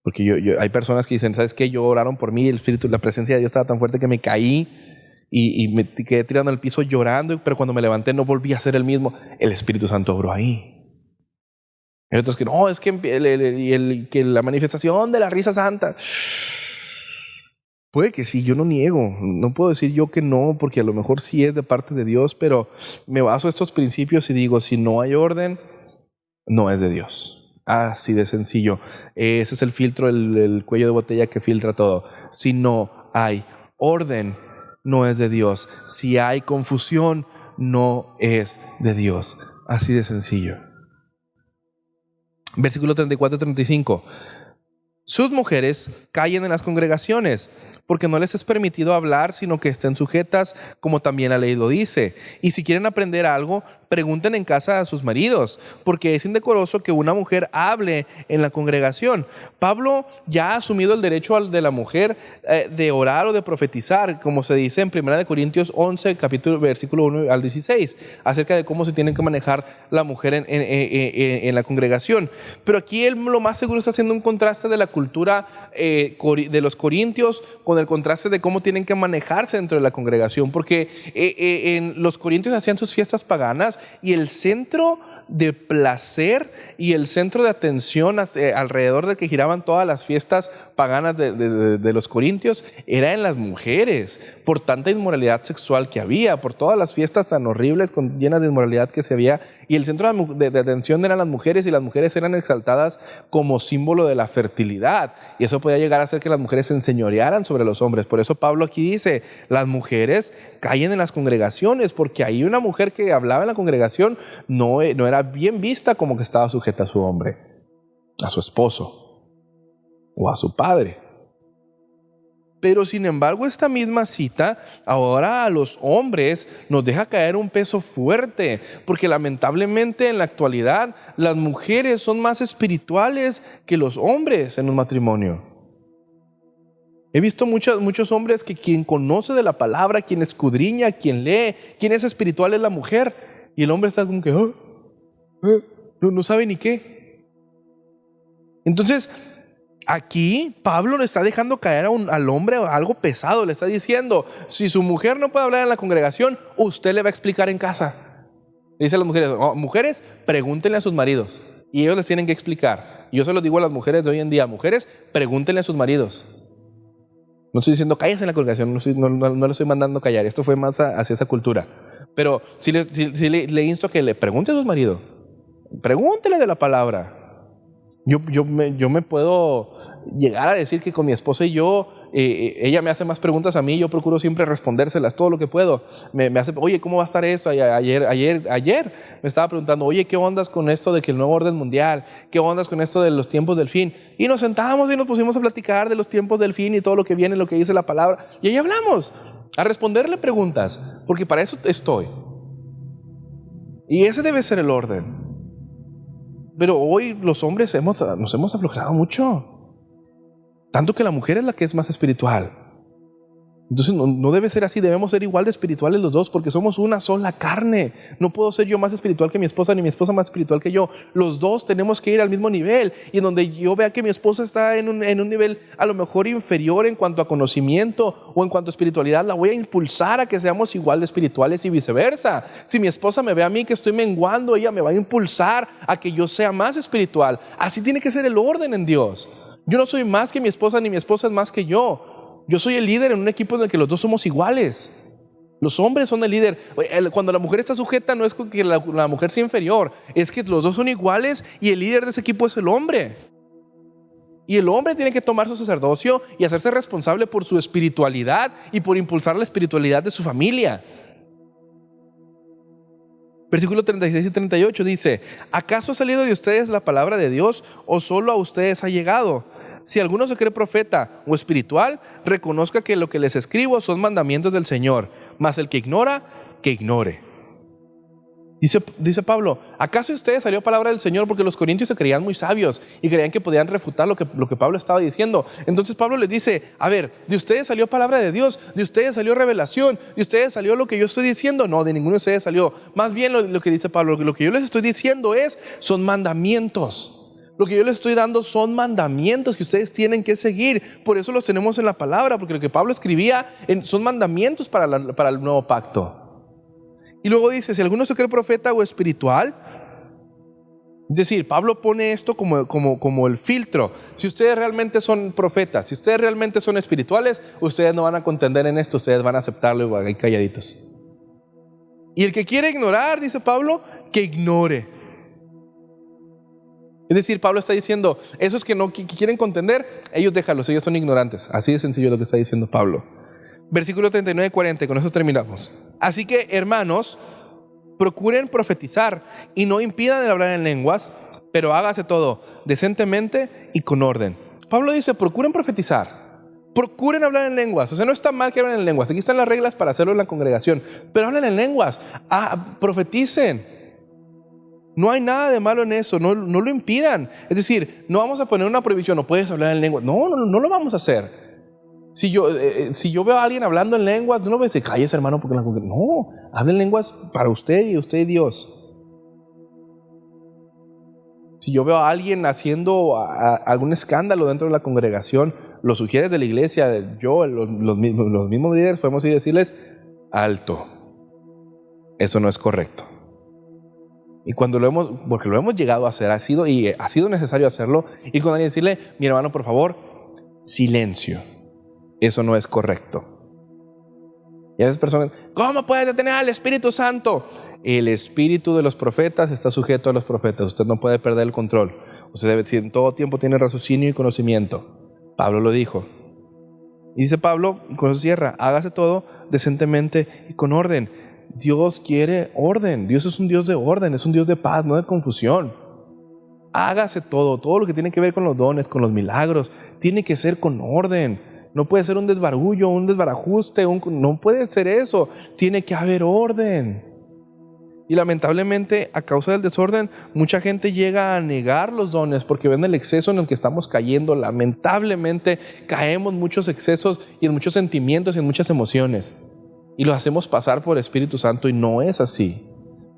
porque hay personas que dicen: ¿sabes qué? Yo oraron por mí, la presencia de Dios estaba tan fuerte que me caí y me quedé tirando al piso llorando, pero cuando me levanté no volví a ser el mismo. El Espíritu Santo obró ahí. Hay otros que no, es que, que la manifestación de la risa santa. Puede que sí, yo no niego. No puedo decir yo que no, porque a lo mejor sí es de parte de Dios, pero me baso a estos principios y digo: si no hay orden, no es de Dios. Así de sencillo. Ese es el filtro, el cuello de botella que filtra todo. Si no hay orden, no es de Dios. Si hay confusión, no es de Dios. Así de sencillo. Versículo 34-35. Sus mujeres callen en las congregaciones, porque no les es permitido hablar, sino que estén sujetas, como también la ley lo dice. Y si quieren aprender algo, pregunten en casa a sus maridos, porque es indecoroso que una mujer hable en la congregación. Pablo ya ha asumido el derecho de la mujer de orar o de profetizar, como se dice en 1 Corintios 11, versículo 1 al 16, acerca de cómo se tiene que manejar la mujer en la congregación. Pero aquí él lo más seguro está haciendo un contraste de la cultura de los corintios con el contraste de cómo tienen que manejarse dentro de la congregación, porque en los corintios hacían sus fiestas paganas y el centro de placer y el centro de atención alrededor de que giraban todas las fiestas paganas de los corintios era en las mujeres, por tanta inmoralidad sexual que había, por todas las fiestas tan horribles llenas de inmoralidad que se había, y el centro de atención eran las mujeres, y las mujeres eran exaltadas como símbolo de la fertilidad, y eso podía llegar a hacer que las mujeres se enseñorearan sobre los hombres. Por eso Pablo aquí dice: las mujeres callen en las congregaciones, porque ahí una mujer que hablaba en la congregación no era bien vista como que estaba sujeta a su hombre, a su esposo o a su padre. Pero sin embargo, esta misma cita ahora a los hombres nos deja caer un peso fuerte, porque lamentablemente en la actualidad las mujeres son más espirituales que los hombres en un matrimonio. He visto muchos hombres que quien conoce de la palabra, quien escudriña, quien lee, quien es espiritual es la mujer, y el hombre está como que no sabe ni qué. Entonces aquí Pablo le está dejando caer al hombre algo pesado. Le está diciendo: si su mujer no puede hablar en la congregación, usted le va a explicar en casa. Le dice a las mujeres: mujeres, pregúntenle a sus maridos, y ellos les tienen que explicar. Yo se lo digo a las mujeres de hoy en día: mujeres, pregúntenle a sus maridos. No estoy diciendo cállese en la congregación, no le estoy mandando callar. Esto fue más hacia esa cultura. Pero si le insto a que le pregunte a sus maridos, pregúntele de la palabra. Yo me puedo llegar a decir que con mi esposa y yo, ella me hace más preguntas a mí, yo procuro siempre respondérselas todo lo que puedo. Me hace, oye, ¿cómo va a estar esto? Ayer me estaba preguntando, oye, ¿qué ondas con esto de que el nuevo orden mundial? ¿Qué ondas con esto de los tiempos del fin? Y nos sentamos y nos pusimos a platicar de los tiempos del fin y todo lo que viene, lo que dice la palabra. Y ahí hablamos, a responderle preguntas, porque para eso estoy. Y ese debe ser el orden. Pero hoy los hombres nos hemos aflojado mucho. Tanto que la mujer es la que es más espiritual. Entonces no debe ser así, debemos ser igual de espirituales los dos, porque somos una sola carne. No puedo ser yo más espiritual que mi esposa, ni mi esposa más espiritual que yo. Los dos tenemos que ir al mismo nivel. Y en donde yo vea que mi esposa está en un nivel a lo mejor inferior en cuanto a conocimiento o en cuanto a espiritualidad, la voy a impulsar a que seamos igual de espirituales y viceversa. Si mi esposa me ve a mí que estoy menguando, ella me va a impulsar a que yo sea más espiritual. Así tiene que ser el orden en Dios. Yo no soy más que mi esposa, ni mi esposa es más que yo. Yo soy el líder en un equipo en el que los dos somos iguales. Los hombres son el líder. Cuando la mujer está sujeta, no es que la mujer sea inferior, es que los dos son iguales y el líder de ese equipo es el hombre. Y el hombre tiene que tomar su sacerdocio y hacerse responsable por su espiritualidad y por impulsar la espiritualidad de su familia. Versículo 36 y 38 dice: ¿acaso ha salido de ustedes la palabra de Dios o solo a ustedes ha llegado? Si alguno se cree profeta o espiritual, reconozca que lo que les escribo son mandamientos del Señor, mas el que ignora, que ignore. Dice Pablo, ¿acaso de ustedes salió palabra del Señor? Porque los corintios se creían muy sabios y creían que podían refutar lo que Pablo estaba diciendo. Entonces Pablo les dice, a ver, ¿de ustedes salió palabra de Dios? ¿De ustedes salió revelación? ¿De ustedes salió lo que yo estoy diciendo? No, de ninguno de ustedes salió. Más bien lo que dice Pablo, lo que yo les estoy diciendo son mandamientos. Lo que yo les estoy dando son mandamientos que ustedes tienen que seguir. Por eso los tenemos en la palabra, porque lo que Pablo escribía son mandamientos para el nuevo pacto. Y luego dice, si alguno se cree profeta o espiritual, es decir, Pablo pone esto como el filtro. Si ustedes realmente son profetas, si ustedes realmente son espirituales, ustedes no van a contender en esto, ustedes van a aceptarlo y van a ir calladitos. Y el que quiere ignorar, dice Pablo, que ignore. Es decir, Pablo está diciendo, esos que quieren contender, ellos déjalos, ellos son ignorantes. Así de sencillo lo que está diciendo Pablo. Versículo 39 y 40, con eso terminamos. Así que, hermanos, procuren profetizar y no impidan el hablar en lenguas, pero hágase todo decentemente y con orden. Pablo dice, procuren profetizar, procuren hablar en lenguas. O sea, no está mal que hablen en lenguas. Aquí están las reglas para hacerlo en la congregación, pero hablen en lenguas, profeticen. No hay nada de malo en eso, no lo impidan. Es decir, no vamos a poner una prohibición, no puedes hablar en lenguas. No lo vamos a hacer. Si yo veo a alguien hablando en lenguas, no me voy a decir, cállese hermano, porque no, hable en lenguas para usted y Dios. Si yo veo a alguien haciendo algún escándalo dentro de la congregación, los sugieres de la iglesia, los mismos líderes podemos ir a decirles, alto, eso no es correcto. Y porque lo hemos llegado a hacer, ha sido necesario hacerlo, y con alguien decirle, mi hermano, por favor, silencio. Eso no es correcto. Y a esas personas, ¿cómo puedes detener al Espíritu Santo? El espíritu de los profetas está sujeto a los profetas. Usted no puede perder el control. Usted debe decir, en todo tiempo tiene raciocinio y conocimiento. Pablo lo dijo. Y dice Pablo, con eso cierra, hágase todo decentemente y con orden. Dios quiere orden. Dios es un Dios de orden, es un Dios de paz, no de confusión. Hágase todo lo que tiene que ver con los dones, con los milagros, tiene que ser con orden. No puede ser un desbarullo, un desbarajuste, no puede ser eso. Tiene que haber orden. Y lamentablemente, a causa del desorden, mucha gente llega a negar los dones porque ven el exceso en el que estamos cayendo. Lamentablemente, caemos en muchos excesos y en muchos sentimientos y en muchas emociones. Y los hacemos pasar por Espíritu Santo y no es así.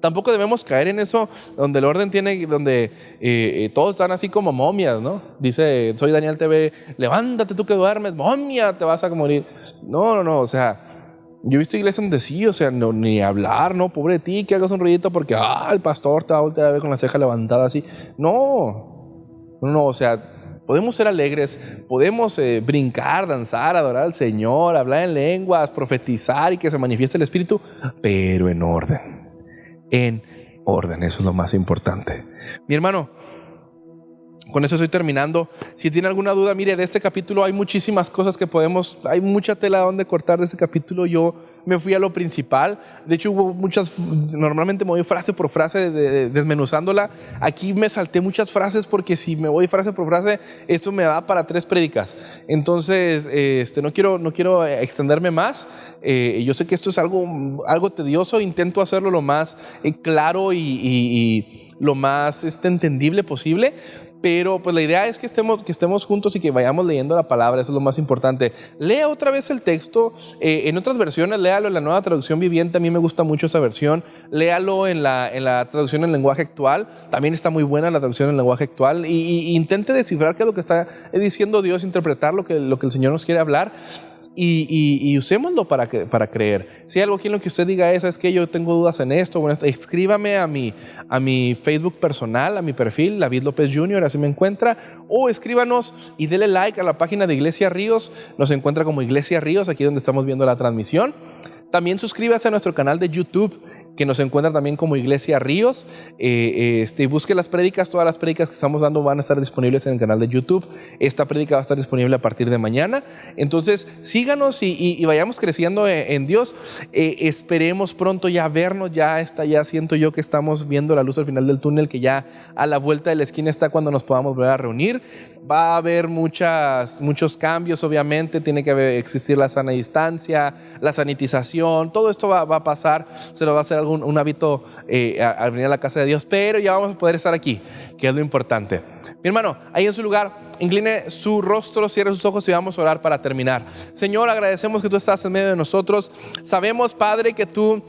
Tampoco debemos caer en eso donde el orden donde todos están así como momias, ¿no? Dice, soy Daniel TV, levántate tú que duermes, momia, te vas a morir. No, o sea, yo he visto iglesias donde sí, o sea, no, ni hablar, no, pobre de ti, que hagas un ruidito porque, el pastor te va a voltear a ver con la ceja levantada así. No, o sea, podemos ser alegres, podemos brincar, danzar, adorar al Señor, hablar en lenguas, profetizar y que se manifieste el Espíritu, pero en orden. En orden, eso es lo más importante. Mi hermano, Con eso estoy terminando. Si tiene alguna duda, mire, de este capítulo hay muchísimas cosas que hay mucha tela donde cortar de este capítulo. Yo me fui a lo principal. De hecho, hubo normalmente me voy frase por frase desmenuzándola. Aquí me salté muchas frases porque si me voy frase por frase, esto me da para 3 prédicas. Entonces, no quiero extenderme más. Yo sé que esto es algo tedioso. Intento hacerlo lo más claro y lo más entendible posible. Pero pues la idea es que estemos juntos y que vayamos leyendo la palabra. Eso es lo más importante. Lea otra vez el texto. En otras versiones, léalo en la Nueva Traducción Viviente. A mí me gusta mucho esa versión. Léalo en la traducción en lenguaje actual. También está muy buena la traducción en lenguaje actual. Y intente descifrar qué es lo que está diciendo Dios, interpretar lo que el Señor nos quiere hablar. Y usémoslo para creer. Si hay algo aquí en lo que usted diga es que yo tengo dudas en esto, bueno, escríbame a mi Facebook personal, a mi perfil, David López Jr., así me encuentra, o escríbanos y dele like a la página de Iglesia Ríos. Nos encuentra como Iglesia Ríos, aquí donde estamos viendo la transmisión. También suscríbase a nuestro canal de YouTube, que nos encuentra también como Iglesia Ríos. Busque las prédicas. Todas las prédicas que estamos dando van a estar disponibles en el canal de YouTube. Esta prédica va a estar disponible a partir de mañana. Entonces síganos y vayamos creciendo en Dios. Esperemos pronto ya vernos. Ya siento yo que estamos viendo la luz al final del túnel, que ya a la vuelta de la esquina está cuando nos podamos volver a reunir. Va a haber muchos cambios, obviamente. Tiene que existir la sana distancia, la sanitización. Todo esto va a pasar. Se lo va a hacer un hábito al venir a la casa de Dios. Pero ya vamos a poder estar aquí, que es lo importante. Mi hermano, ahí en su lugar, incline su rostro, cierre sus ojos y vamos a orar para terminar. Señor, agradecemos que tú estás en medio de nosotros. Sabemos, Padre, que tú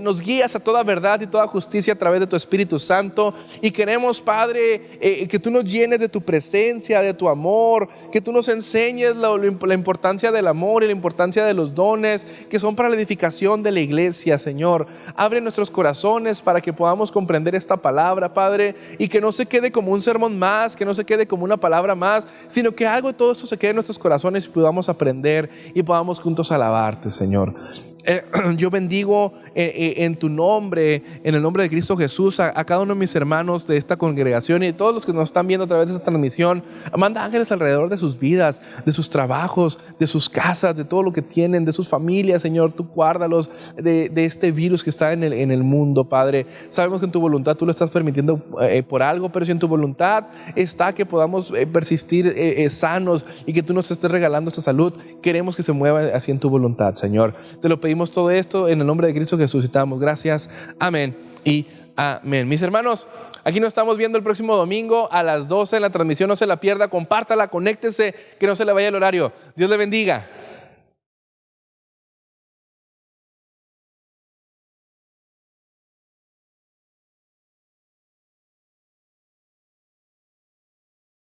nos guías a toda verdad y toda justicia a través de tu Espíritu Santo. Y queremos, Padre, que tú nos llenes de tu presencia, de tu amor, que tú nos enseñes la importancia del amor y la importancia de los dones que son para la edificación de la iglesia, Señor. Abre nuestros corazones para que podamos comprender esta palabra, Padre, y que no se quede como un sermón más, que no se quede como una palabra más, sino que algo de todo esto se quede en nuestros corazones y podamos aprender y podamos juntos alabarte, Señor. Yo bendigo en tu nombre, en el nombre de Cristo Jesús, a cada uno de mis hermanos de esta congregación y de todos los que nos están viendo a través de esta transmisión. Manda ángeles alrededor de sus vidas, de sus trabajos, de sus casas, de todo lo que tienen, de sus familias, Señor. Tú guárdalos de este virus que está en el mundo, Padre. Sabemos que en tu voluntad tú lo estás permitiendo por algo, pero si en tu voluntad está que podamos persistir sanos y que tú nos estés regalando esta salud, queremos que se mueva así en tu voluntad, Señor. Te lo pedimos todo esto en el nombre de Cristo Jesús y te damos gracias. Amén y amén. Mis hermanos, aquí nos estamos viendo el próximo domingo a las 12 en la transmisión. No se la pierda, compártala, conéctese, que no se le vaya el horario. Dios le bendiga.